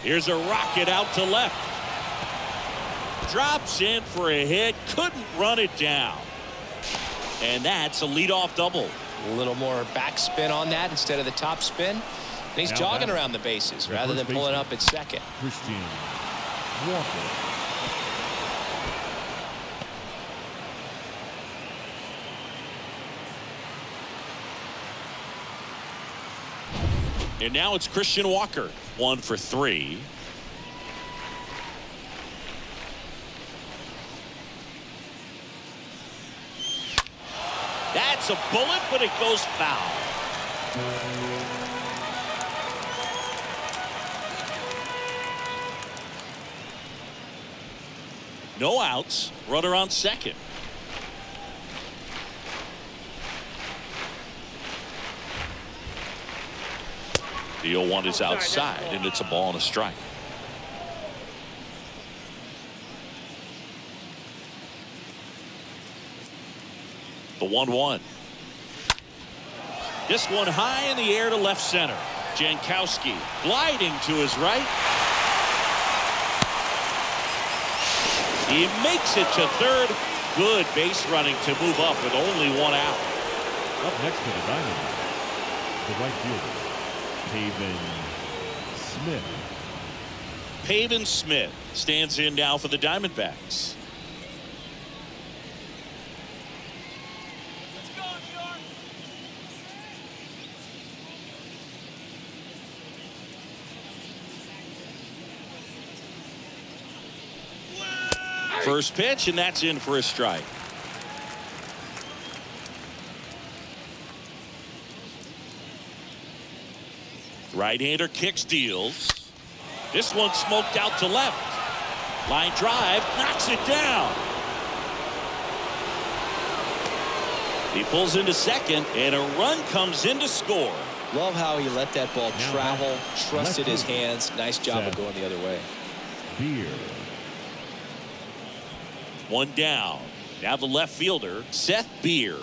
Here's a rocket out to left. Drops in for a hit. Couldn't run it down. And that's a leadoff double. A little more backspin on that instead of the top spin. And he's jogging around the bases rather than pulling up at second. Christian Walker. And now it's Christian Walker. 1 for 3. That's a bullet, but it goes foul. No outs. Runner on second. The 0-1 is outside, and it's a ball and a strike. The 1-1. This one high in the air to left center. Jankowski gliding to his right. He makes it to third. Good base running to move up with only 1 out. Up next to the Diamondbacks, the right fielder, Pavin Smith. Pavin Smith stands in now for the Diamondbacks. First pitch, and that's in for a strike. Right-hander kicks, deals. This one smoked out to left. Line drive, knocks it down. He pulls into second, and a run comes in to score. Love how he let that ball travel, trusted his hands. Nice job of going the other way. Beer. 1 down. Now the left fielder, Seth Beer.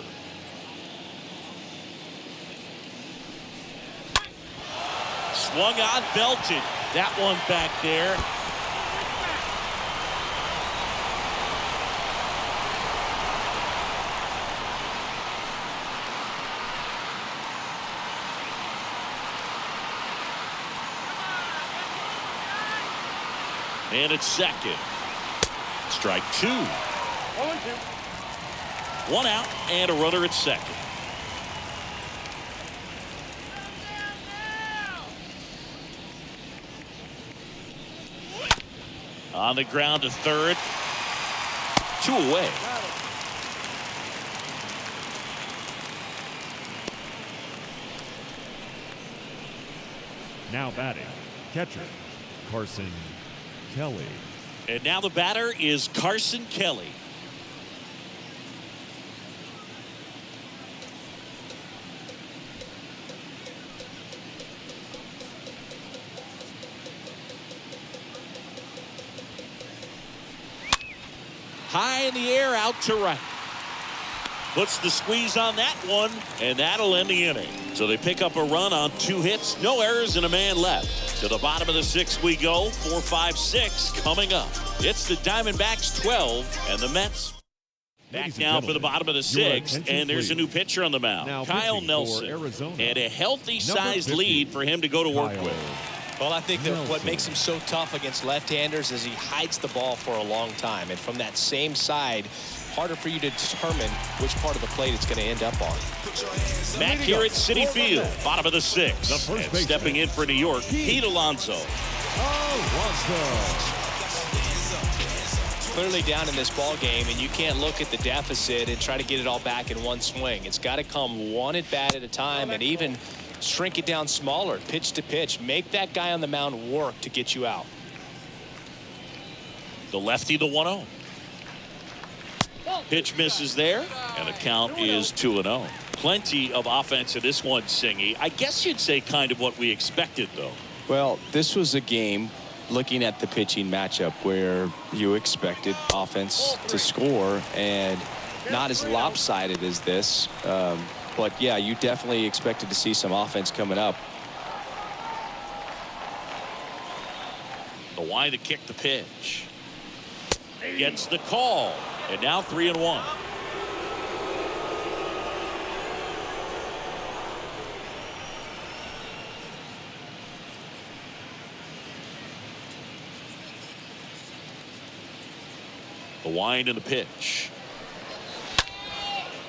Swung on, belted. That one back there. And it's second. Strike two. 0-2. One out and a runner at second. On the ground to third. Two away. Now batting, catcher, Carson Kelly. And now the batter is Carson Kelly. High in the air, out to right. Puts the squeeze on that one, and that'll end the inning. So they pick up a run on 2 hits, no errors, and a man left. To the bottom of the 6th we go. 4, 5, 6 coming up. It's the Diamondbacks 12 and the Mets. Back now for the bottom of the 6th, and there's a new pitcher on the mound. Now Kyle pitching for Nelson. Arizona. And a healthy sized 50, lead for him to go to work Kyle with. Well, I think that what Nelson. makes him so tough against left-handers is he hides the ball for a long time. And from that same side, harder for you to determine which part of the plate it's going to end up on. Back here at Citi Field, bottom of the 6th. The first And baseman, stepping in for New York, Pete Alonso. Carrasco. Clearly down in this ball game, and you can't look at the deficit and try to get it all back in one swing. It's got to come one at bat at a time, and even shrink it down smaller, pitch to pitch. Make that guy on the mound work to get you out. The lefty, the 1-0. Pitch misses there, and the count is 2-0. Plenty of offense in this one, Singy. I guess you'd say kind of what we expected, though. Well, this was a game, looking at the pitching matchup, where you expected offense to score, and not as lopsided as this. But yeah, you definitely expected to see some offense coming up. The why to kick the pitch. Gets the call. And now 3-1. The wind and the pitch.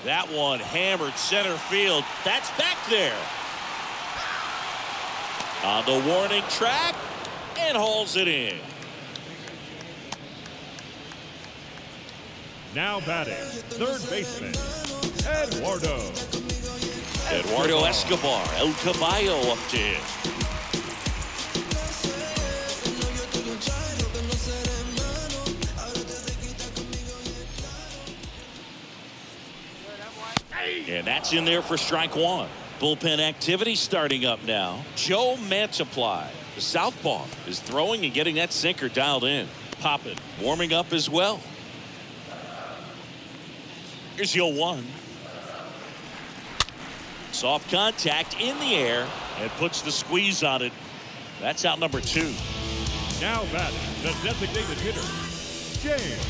That one hammered center field. That's back there. On the warning track and hauls it in. Now batting, third baseman, Eduardo Escobar, El Caballo up to hit. And that's in there for strike one. Bullpen activity starting up now. Joe Mantiply, the southpaw, is throwing and getting that sinker dialed in. Poppin warming up as well. Here's 0-1. Soft contact in the air and puts the squeeze on it. That's out number 2. Now batting, the designated hitter, James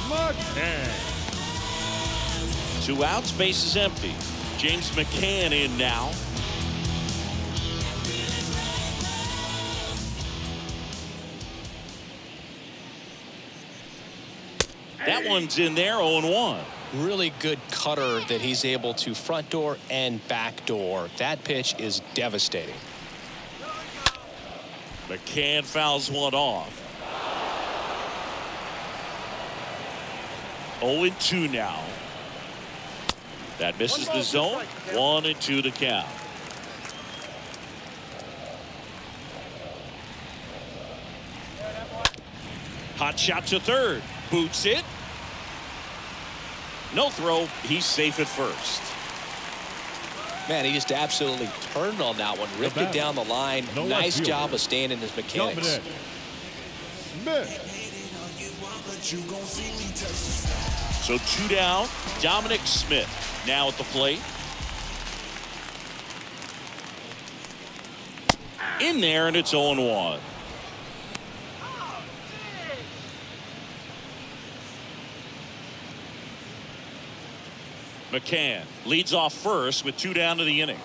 McCann. 2 outs, base is empty. James McCann in now. That one's in there, 0-1. Really good cutter that he's able to front door and back door. That pitch is devastating. McCann fouls one off. 0-2 now. That misses the zone. 1-2 to count. Hot shot to third. Boots it. No throw. He's safe at first. Man, he just absolutely turned on that one. Ripped it down the line. Nice job of staying in his mechanics. So 2 down. Dominic Smith now at the plate. In there, and it's 0-1. McCann leads off first with 2 down to the inning.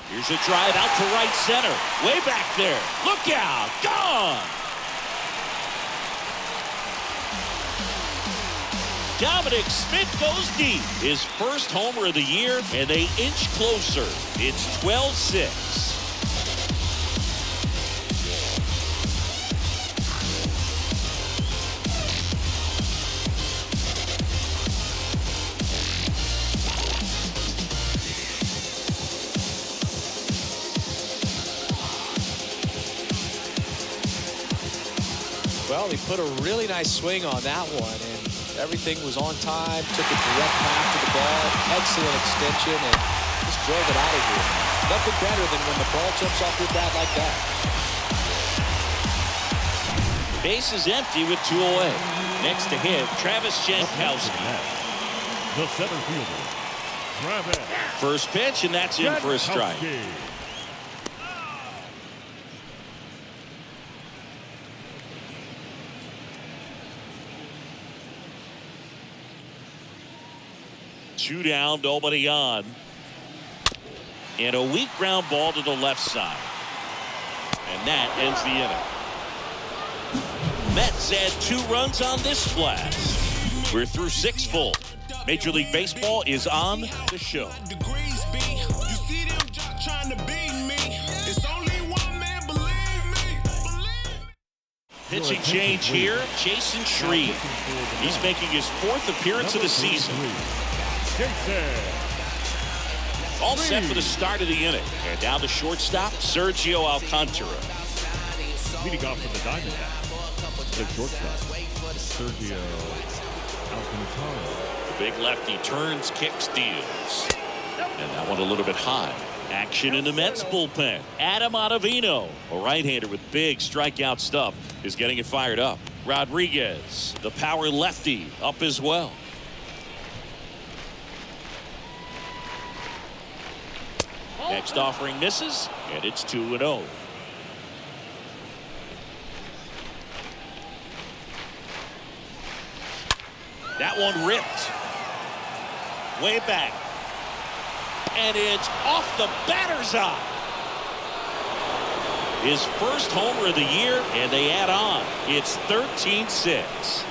Here's a drive out to right center. Way back there. Look out. Gone. Dominic Smith goes deep. His first homer of the year, and they inch closer. It's 12-6. Well, he put a really nice swing on that one, and everything was on time. Took a direct path to the ball. Excellent extension, and just drove it out of here. Nothing better than when the ball jumps off your bat like that. Base is empty with 2 away. Next to him, Travis Jankowski. The center fielder, Travis. First pitch, and that's in for a strike. Two down, nobody on. And a weak ground ball to the left side. And that ends the inning. Mets add 2 runs on this splash. We're through 6 full. Major League Baseball is on the show. Pitching change here, Jason Shreve. He's making his 4th appearance of the season. All set for the start of the inning. And now the shortstop, Sergio Alcantara. Leading off for the Diamondbacks, the shortstop, Sergio Alcantara. The big lefty turns, kicks, deals. And that one a little bit high. Action in the Mets bullpen. Adam Ottavino, a right-hander with big strikeout stuff, is getting it fired up. Rodriguez, the power lefty, up as well. Next offering misses, and it's 2-0. That one ripped. Way back. And it's off the batter's eye. His first homer of the year, and they add on. It's 13-6.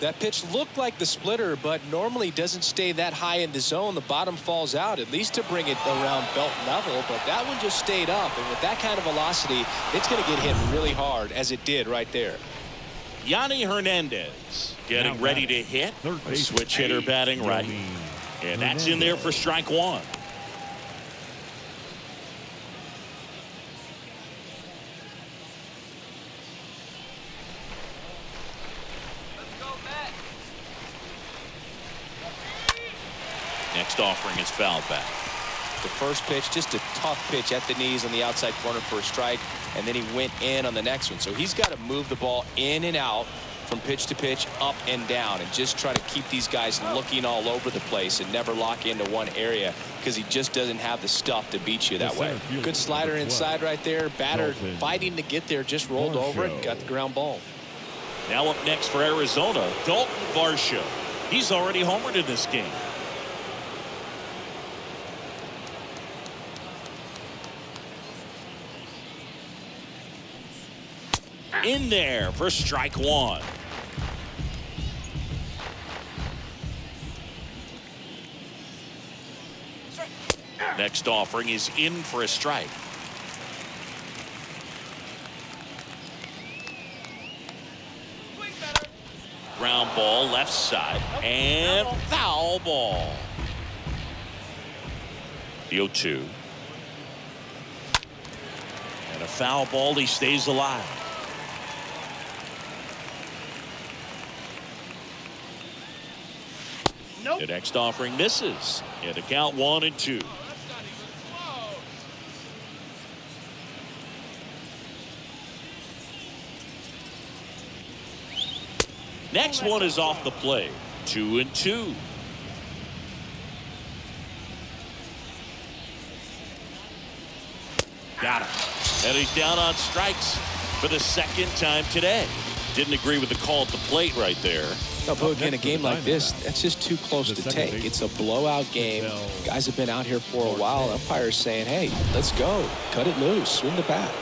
That pitch looked like the splitter, but normally doesn't stay that high in the zone. The bottom falls out, at least to bring it around belt level, but that one just stayed up, and with that kind of velocity, it's going to get hit really hard, as it did right there. Yanni Hernandez getting ready to hit. A switch hitter batting right, and that's in there for strike 1. Next offering is fouled back. The first pitch, just a tough pitch at the knees on the outside corner for a strike, and then he went in on the next one. So he's got to move the ball in and out from pitch to pitch, up and down, and just try to keep these guys looking all over the place and never lock into one area, because he just doesn't have the stuff to beat you that way. Good slider inside right there. Batter fighting to get there, just rolled over it and got the ground ball. Now up next for Arizona, Dalton Varsho. He's already homered in this game. In there for strike 1. Next offering is in for a strike. Ground ball left side and foul ball. The 0-2. And a foul ball. He stays alive. The next offering misses. And the count 1-2. Next one is off the plate. 2-2. Got him. And he's down on strikes for the second time today. Didn't agree with the call at the plate right there. No, but again, a game like this, that's just too close to take. It's a blowout game. Guys have been out here for a while. Umpire's saying, hey, let's go. Cut it loose. Swing the bat.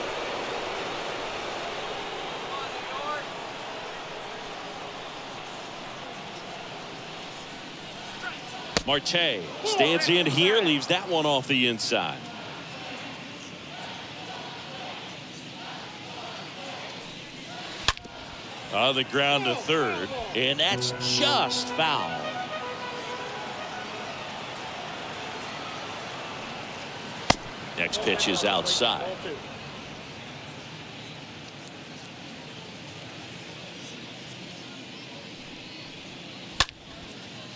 Marte stands in here, leaves that one off the inside. On the ground to third, and that's just foul. Next pitch is outside.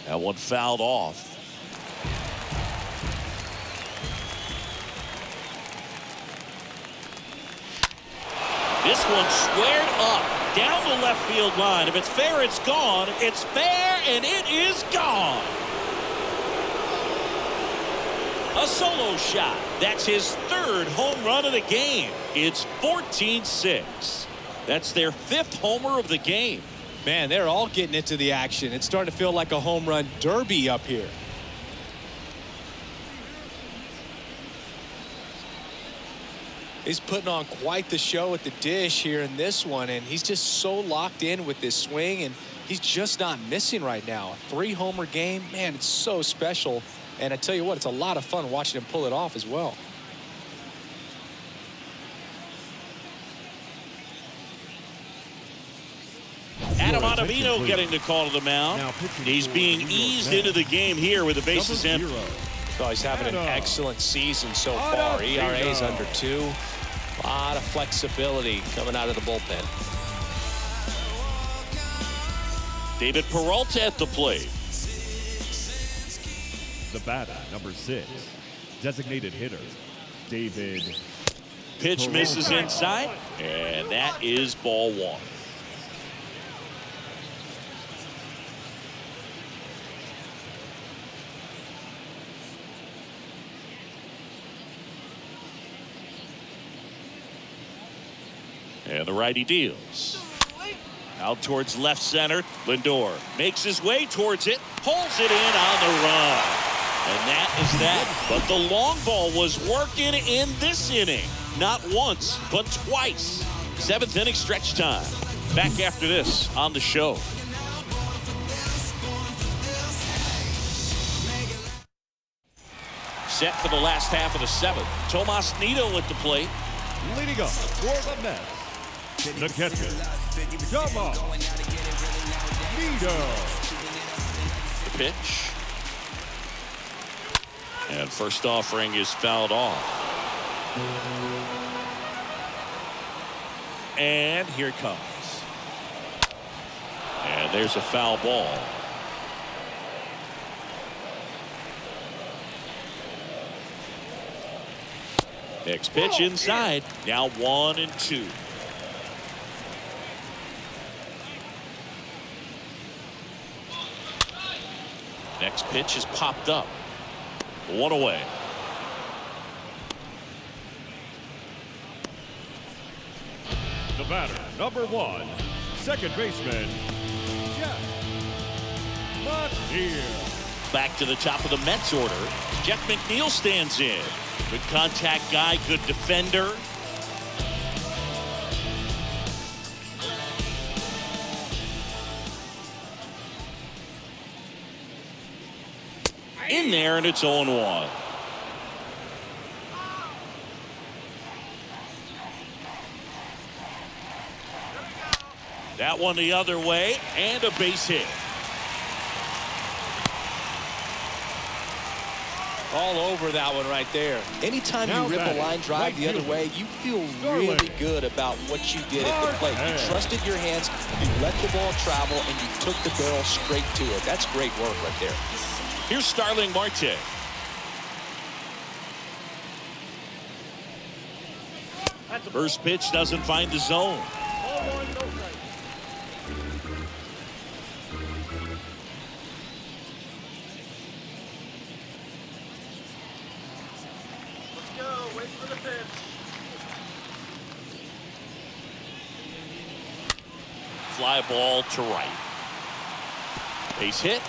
That one fouled off. This one squared up down the left field line. If it's fair, it's gone. It's fair, and it is gone. A solo shot. That's his third home run of the game. It's 14-6. That's their fifth homer of the game. Man, they're all getting into the action. It's starting to feel like a home run derby up here. He's putting on quite the show at the dish here in this one, and he's just so locked in with this swing, and he's just not missing right now. A 3-homer game, man, it's so special. And I tell you what, it's a lot of fun watching him pull it off as well. Adam Ottavino getting the call to the mound. He's being eased into the game here with the bases empty. So he's having an excellent season so far. ERA is under 2. A lot of flexibility coming out of the bullpen. David Peralta at the plate. The batter, number 6, designated hitter, David. Pitch misses inside, and that is ball 1. And the righty deals. Out towards left center. Lindor makes his way towards it. Pulls it in on the run. And that is that. But the long ball was working in this inning. Not once, but twice. 7th inning stretch time. Back after this on the show. Set for the last half of the 7th. Tomas Nido at the plate. Leading up for the Mets, the catcher, Tomas Nido. The pitch. And first offering is fouled off. And here it comes. And there's a foul ball. Next pitch inside. Now 1-2. Next pitch is popped up. 1 away. The batter, number 1, second baseman, Jeff McNeil. Back to the top of the Mets order. Jeff McNeil stands in. Good contact guy, good defender. In there, and it's 0-1. That one the other way, and a base hit. All over that one right there. Anytime you rip a line drive the other way, you feel really good about what you did at the plate. You trusted your hands, you let the ball travel, and you took the barrel straight to it. That's great work right there. Here's Starling Marte. First pitch doesn't find the zone. Let's go. Wait for the pitch. fly ball to right. Base hit.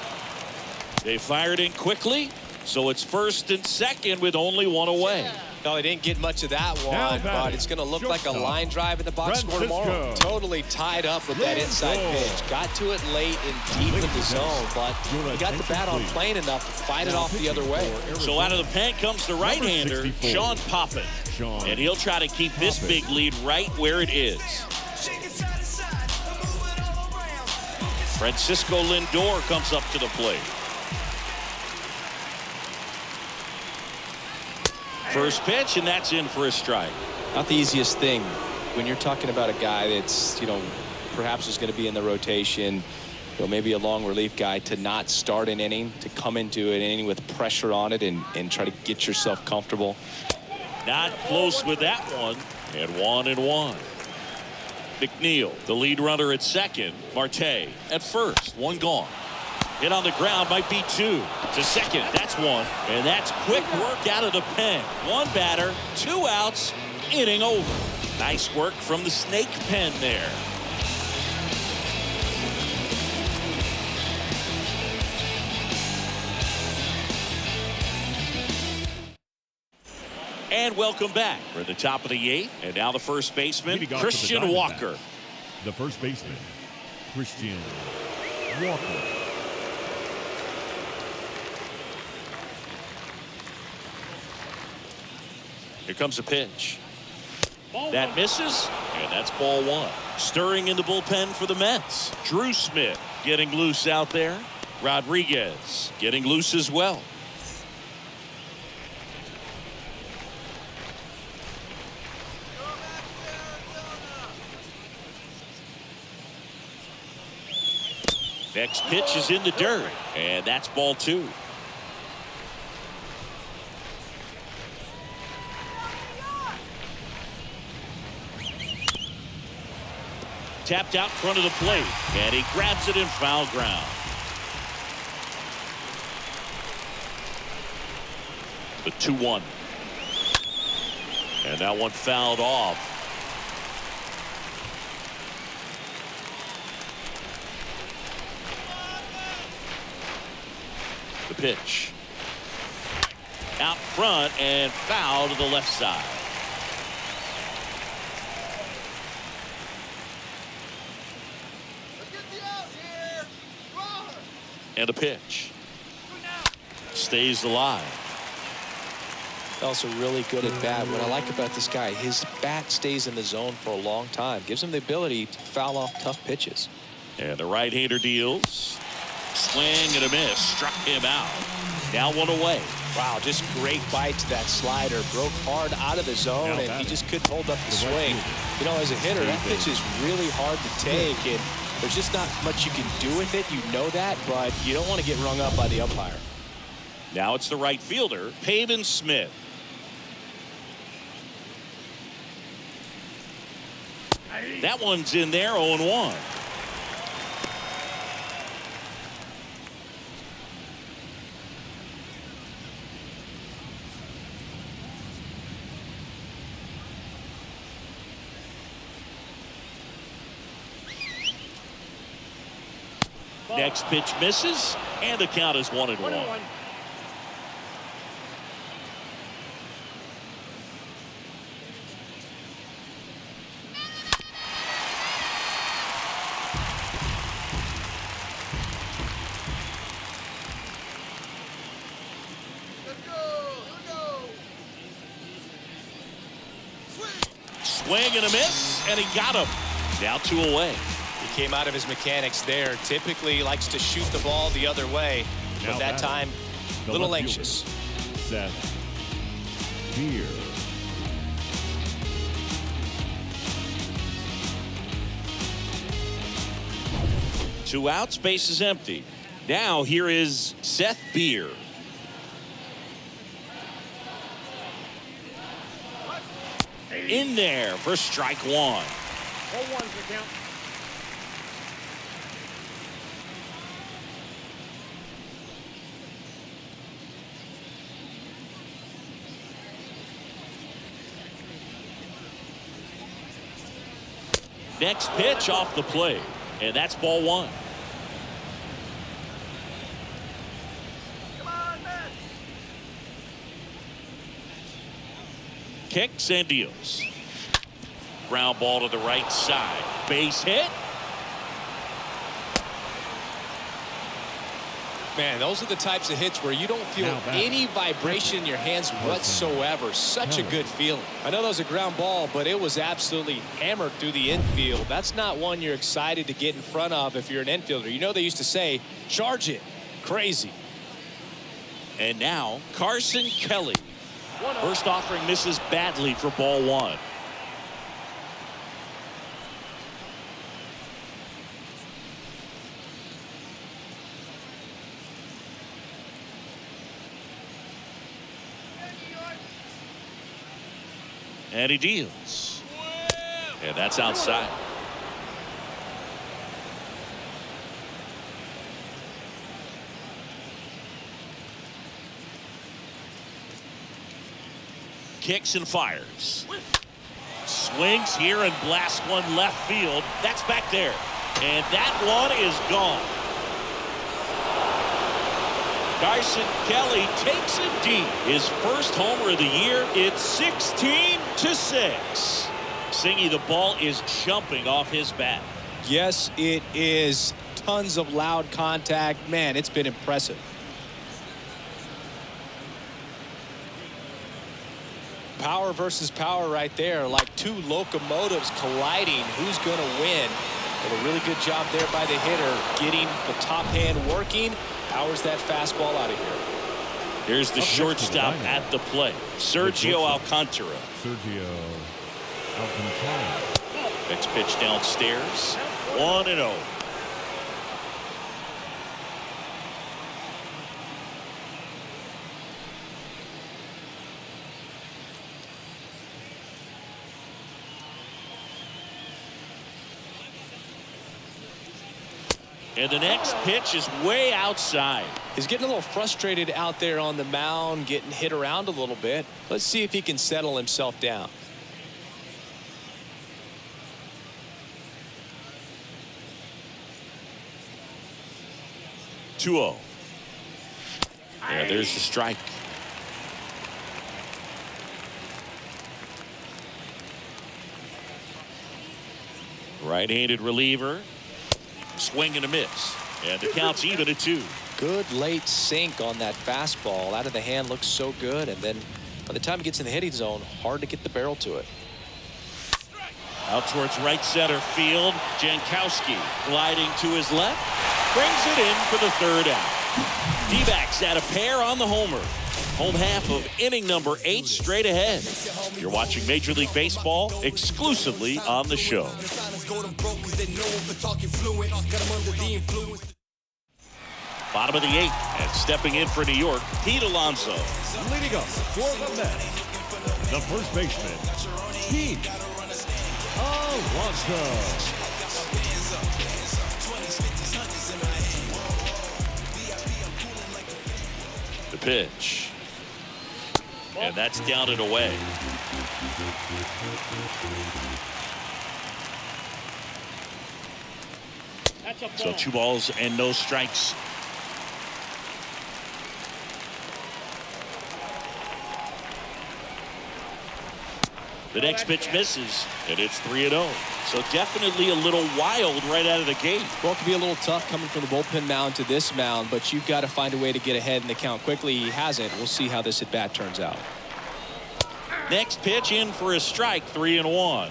They fired in quickly, so it's first and second with only one away. No, he didn't get much of that one, but it's going to look like a line drive in the box score tomorrow. Totally tied up with that inside pitch. Got to it late and deep in the zone, but he got the bat on plane enough to fight it off the other way. So out of the pen comes the right-hander, Sean Poppin. And he'll try to keep this big lead right where it is. Francisco Lindor comes up to the plate. First pitch, and that's in for a strike. Not the easiest thing when you're talking about a guy that's, perhaps is going to be in the rotation, maybe a long relief guy, to not start an inning, to come into an inning with pressure on it and try to get yourself comfortable. Not close with that one, and 1-1. McNeil, the lead runner at second. Marte at first, one gone. Hit on the ground, might be two. To second, that's one. And that's quick work out of the pen. One batter, 2 outs, inning over. Nice work from the snake pen there. And welcome back. We're at the top of the 8th. And now the first baseman, Christian Walker. The first baseman, Christian Walker. Here comes a pitch. That misses, and that's ball 1. Stirring in the bullpen for the Mets. Drew Smith getting loose out there. Rodriguez getting loose as well. Next pitch is in the dirt, and that's ball 2. Tapped out in front of the plate, and he grabs it in foul ground. The 2-1. And that one fouled off. The pitch. Out front and foul to the left side. And a pitch. Stays alive. Also really good at bat. What I like about this guy, his bat stays in the zone for a long time. Gives him the ability to foul off tough pitches. And the right-hander deals. Swing and a miss. Struck him out. Now 1 away. Wow, just great bite to that slider. Broke hard out of the zone, and he just couldn't hold up the swing. As a hitter, that pitch is really hard to take, and there's just not much you can do with it. You know that, but you don't want to get rung up by the umpire. Now it's the right fielder, Pavin Smith. That one's in there, 0-1. Next pitch misses, and the count is 1-1. Swing and a miss, and he got him. Now 2 away. He came out of his mechanics there. Typically he likes to shoot the ball the other way, but that time a little anxious. Seth Beer. Two outs, base is empty. Now here is Seth Beer. In there for strike 1. 0-1's the count. Next pitch off the plate. And that's ball one. Kicks and deals. Ground ball to the right side. Base hit. Man, those are the types of hits where you don't feel any vibration in your hands whatsoever. Such a good feeling. I know that was a ground ball, but it was absolutely hammered through the infield. That's not one you're excited to get in front of if you're an infielder. You know they used to say, charge it. Crazy. And now, Carson Kelly. First offering misses badly for ball one. And he deals. And that's outside. Kicks and fires. Swings here and blasts one left field. That's back there. And that one is gone. Carson Kelly takes it deep. His first homer of the year. It's 16-6. Singy, the ball is jumping off his bat. Yes, it is. Tons of loud contact. Man, it's been impressive. Power versus power right there, like two locomotives colliding. Who's going to win? But a really good job there by the hitter, getting the top hand working. Powers that fastball out of here. Here's the shortstop at the plate, Sergio Alcantara. Sergio Alcantara. Next pitch downstairs. 1-0. And the next pitch is way outside. He's getting a little frustrated out there on the mound, getting hit around a little bit. Let's see if he can settle himself down. Yeah, there's the strike. Right-handed reliever. Swing and a miss. And the count's even at 2. Good late sink on that fastball. Out of the hand looks so good. And then by the time it gets in the hitting zone, hard to get the barrel to it. Out towards right center field. Jankowski gliding to his left. Brings it in for the third out. D-backs add a pair on the homer. Home half of inning number 8 straight ahead. You're watching Major League Baseball exclusively on the show. Bottom of the 8th, and stepping in for New York, Pete Alonso. Leading up for the Mets, the first baseman, Pete Alonso. The pitch. And that's down and away. So 2 balls and no strikes. The next pitch misses, and it's 3-0. So definitely a little wild right out of the gate. Well, it can be a little tough coming from the bullpen mound to this mound, but you've got to find a way to get ahead in the count quickly. He hasn't. We'll see how this at bat turns out. Next pitch in for a strike, 3-1.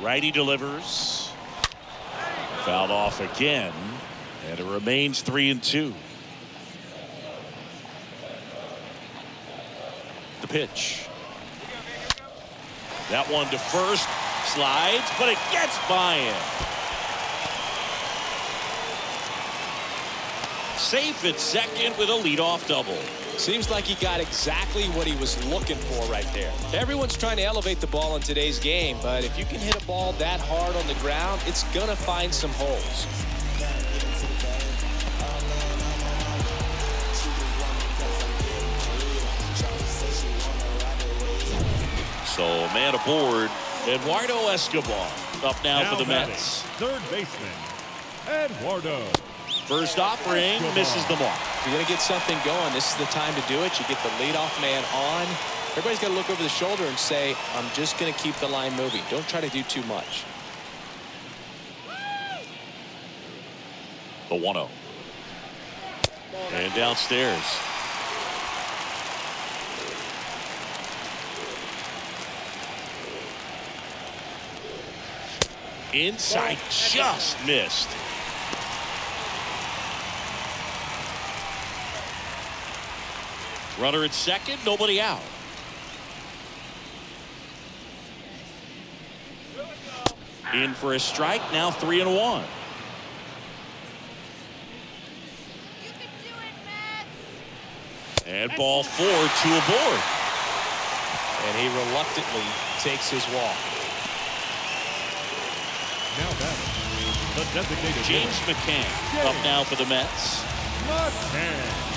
Righty delivers. Fouled off again, and it remains 3-2. The pitch. That one to first, slides, but it gets by him. Safe at second with a leadoff double. Seems like he got exactly what he was looking for right there. Everyone's trying to elevate the ball in today's game, but if you can hit a ball that hard on the ground, it's gonna find some holes. So man aboard. Eduardo Escobar up now for the Mets. Third baseman, Eduardo. First offering misses the mark. If you're going to get something going, this is the time to do it. You get the leadoff man on. Everybody's got to look over the shoulder and say, I'm just going to keep the line moving. Don't try to do too much. The 1-0. And downstairs. Inside, just missed. Runner at second, nobody out. In for a strike, now 3-1. And ball 4, 2 aboard. And he reluctantly takes his walk. Now batting, the designated James McCann up now for the Mets. McCann.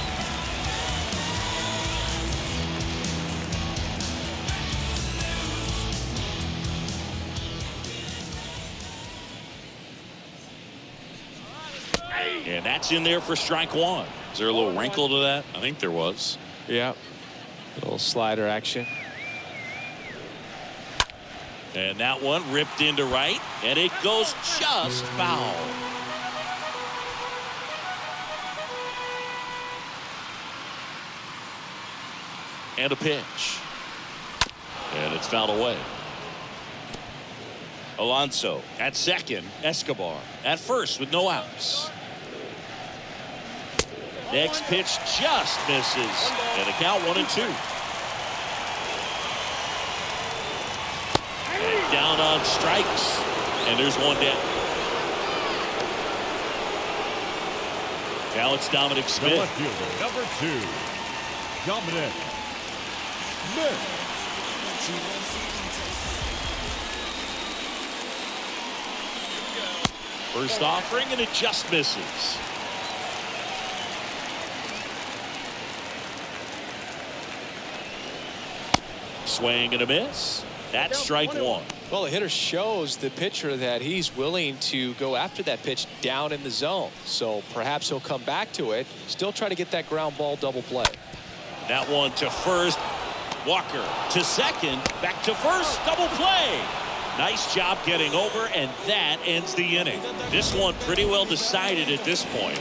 And that's in there for strike 1. Is there a little wrinkle to that? I think there was. Yeah. A little slider action. And that one ripped into right, and it goes just foul. And a pitch. And it's fouled away. Alonso at second. Escobar at first with no outs. Next pitch just misses. And the count 1-2. And down on strikes. And there's one down. Now it's Dominic The Smith. left fielder, number 2, Dominic Smith. First offering, and it just misses. Swing and a miss. That's strike 1. Well, the hitter shows the pitcher that he's willing to go after that pitch down in the zone. So perhaps he'll come back to it. Still try to get that ground ball double play. That one to first. Walker to second. Back to first. Double play. Nice job getting over, and that ends the inning. This one pretty well decided at this point.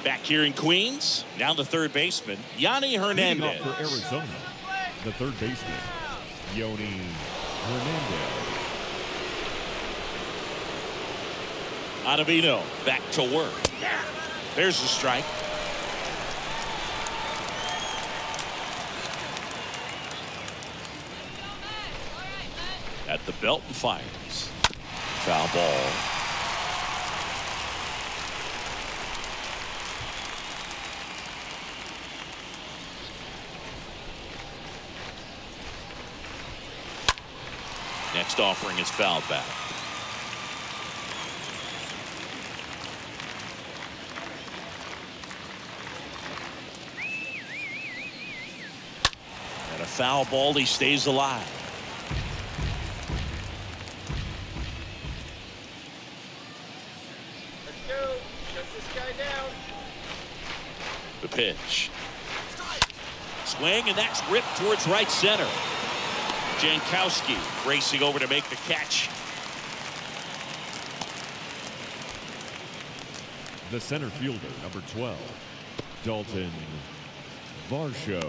Back here in Queens, now the third baseman, Yanni Leading Hernandez. off for Arizona, the third baseman, Yoni Hernandez. Ottavino back to work. There's the strike. At the belt and fires. Foul ball. Next offering is fouled back. And a foul ball, he stays alive. Let's go. Shut this guy down. The pitch. Swing, and that's ripped towards right center. Jankowski racing over to make the catch. The center fielder, number 12, Dalton Varsho.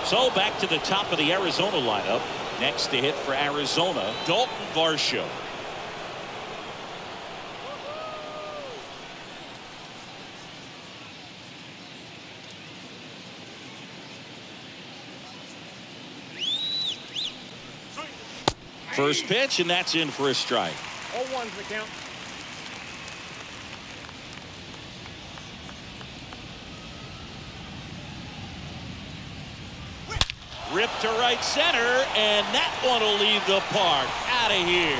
So back to the top of the Arizona lineup. Next to hit for Arizona, Dalton Varsho. First pitch, and that's in for a strike. 0-1's the count. Ripped to right center, and that one will leave the park. Out of here.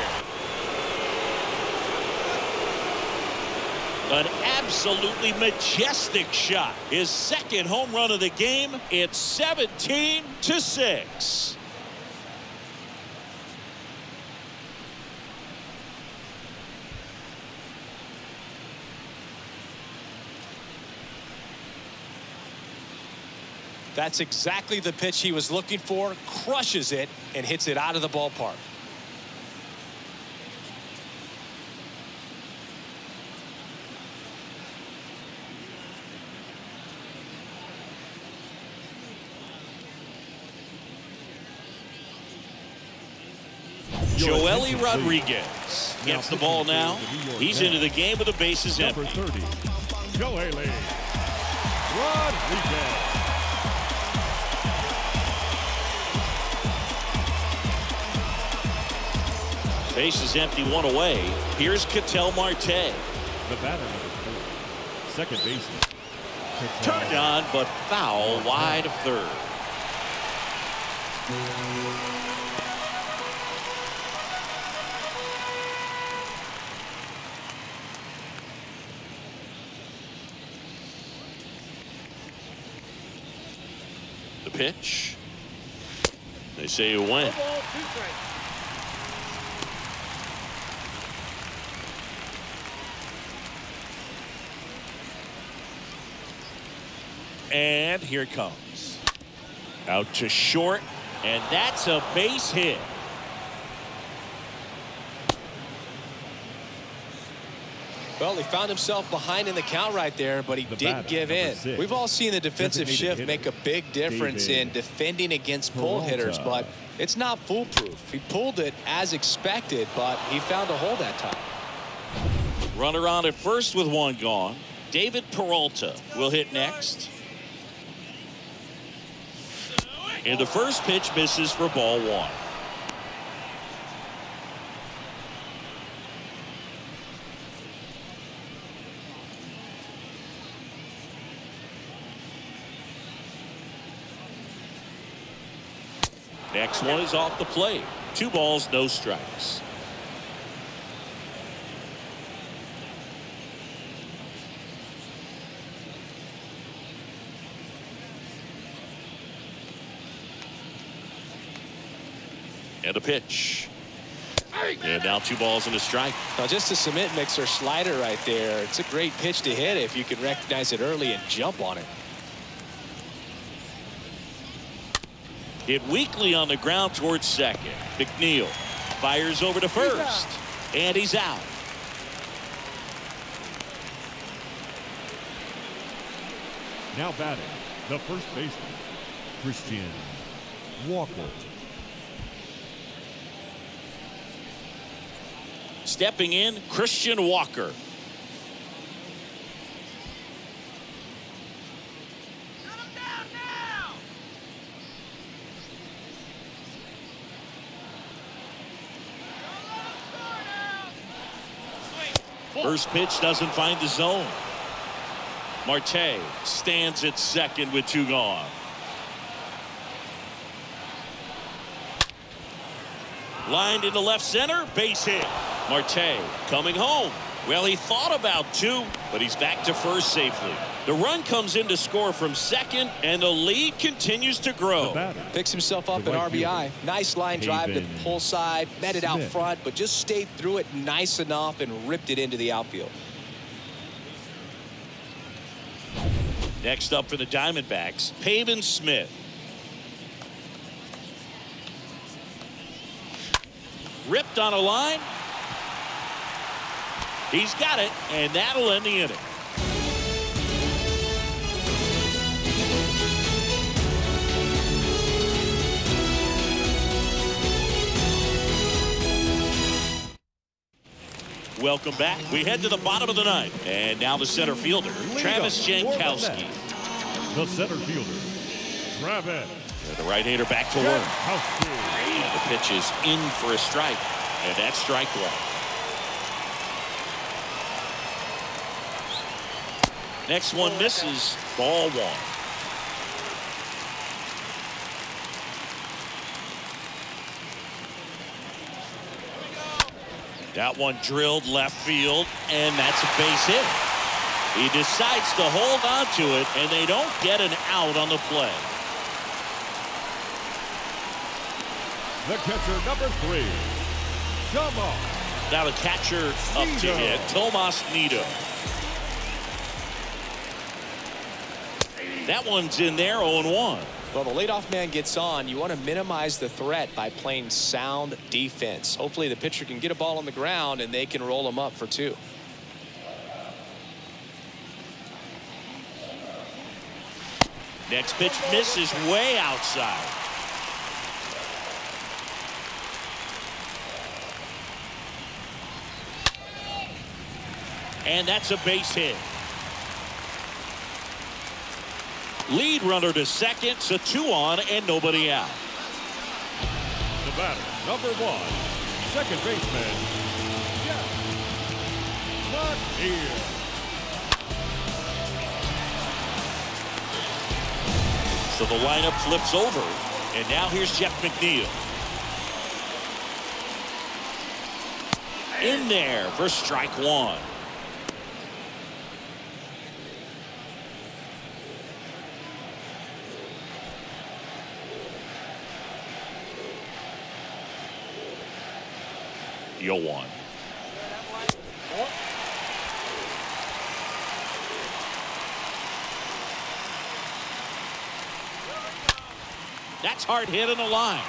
An absolutely majestic shot. His second home run of the game. It's 17-6. That's exactly the pitch he was looking for. Crushes it and hits it out of the ballpark. Joely Rodriguez gets the ball now. He's into the game with the bases empty. Number 30, Joely Rodriguez. Bases empty, one away. Here's Ketel Marte. The batter, number 4, second baseman. Turned on, but foul wide of third. The pitch. They say you win. And here it comes. Out to short, and that's a base hit. Well, he found himself behind in the count right there, but he didn't give in. We've all seen the defensive shift make a big difference in defending against pull hitters, but it's not foolproof. He pulled it as expected, but he found a hole that time. Runner on at first with one gone. David Peralta will hit next. And the first pitch misses for ball one. Next one is off the plate. 2 balls, no strikes. And a pitch. And now 2 balls and a strike. Now just a cement mixer slider right there. It's a great pitch to hit if you can recognize it early and jump on it. Hit weakly on the ground towards second. McNeil fires over to first. And he's out. Now batting, the first baseman, Christian Walker. Stepping in, Christian Walker. First pitch doesn't find the zone. Marte stands at second with 2 gone. Lined into left center, base hit. Marte coming home. Well, he thought about 2, but he's back to first safely. The run comes in to score from second, and the lead continues to grow. Picks himself up an RBI. Nice line drive to the pull side, met it out front, but just stayed through it nice enough and ripped it into the outfield. Next up for the Diamondbacks, Pavin Smith. Ripped on a line. He's got it, and that'll end the inning. Welcome back. We head to the bottom of the ninth. And now the center fielder, Travis Jankowski. The center fielder, Travis. And the right-hander back to work. And the pitch is in for a strike. And that's strike one. Next one misses. Ball one. That one drilled left field, and that's a base hit. He decides to hold on to it, and they don't get an out on the play. The catcher, number 3, Tomas. Now the catcher up to hit, Tomas Nido. That one's in there, 0-1. Well, the leadoff man gets on. You want to minimize the threat by playing sound defense. Hopefully the pitcher can get a ball on the ground and they can roll him up for 2. Next pitch misses way outside. And that's a base hit. Lead runner to second, so 2 on and nobody out. The batter, number 1, second baseman, Jeff. Not here. So the lineup flips over, and now here's Jeff McNeil. In there for strike 1. Yo one. That's hard hit in the line.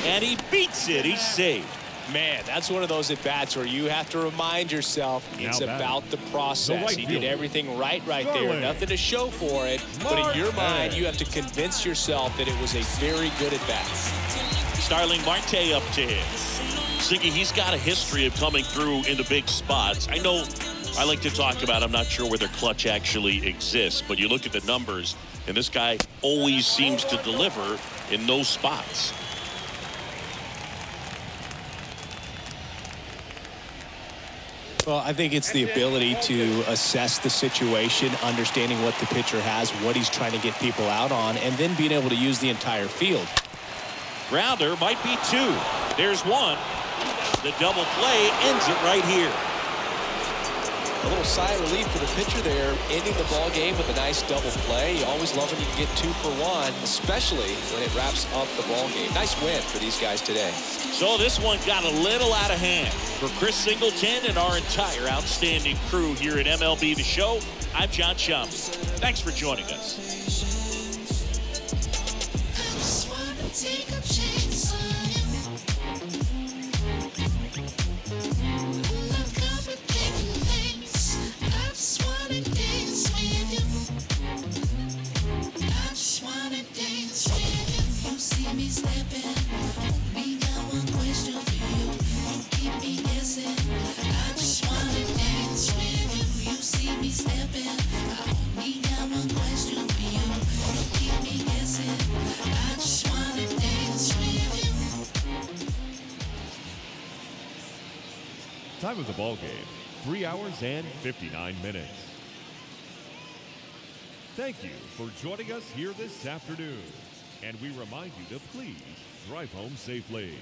And he beats it. He's saved. Man, that's one of those at bats where you have to remind yourself it's about the process. He did everything right there. Nothing to show for it. But in your mind, you have to convince yourself that it was a very good at bat. Starling Marte up to him. Siggy, he's got a history of coming through in the big spots. I know I like to talk about, I'm not sure whether clutch actually exists, but you look at the numbers, and this guy always seems to deliver in those spots. Well, I think it's the ability to assess the situation, understanding what the pitcher has, what he's trying to get people out on, and then being able to use the entire field. Grounder might be 2. There's 1. The double play ends it right here. A little sigh of relief for the pitcher there, ending the ball game with a nice double play. You always love when you can get 2 for 1, especially when it wraps up the ball game. Nice win for these guys today. So this one got a little out of hand. For Chris Singleton and our entire outstanding crew here at MLB The Show, I'm John Shambi. Thanks for joining us. Time of the ball game, 3 hours and 59 minutes. Thank you for joining us here this afternoon. And we remind you to please drive home safely.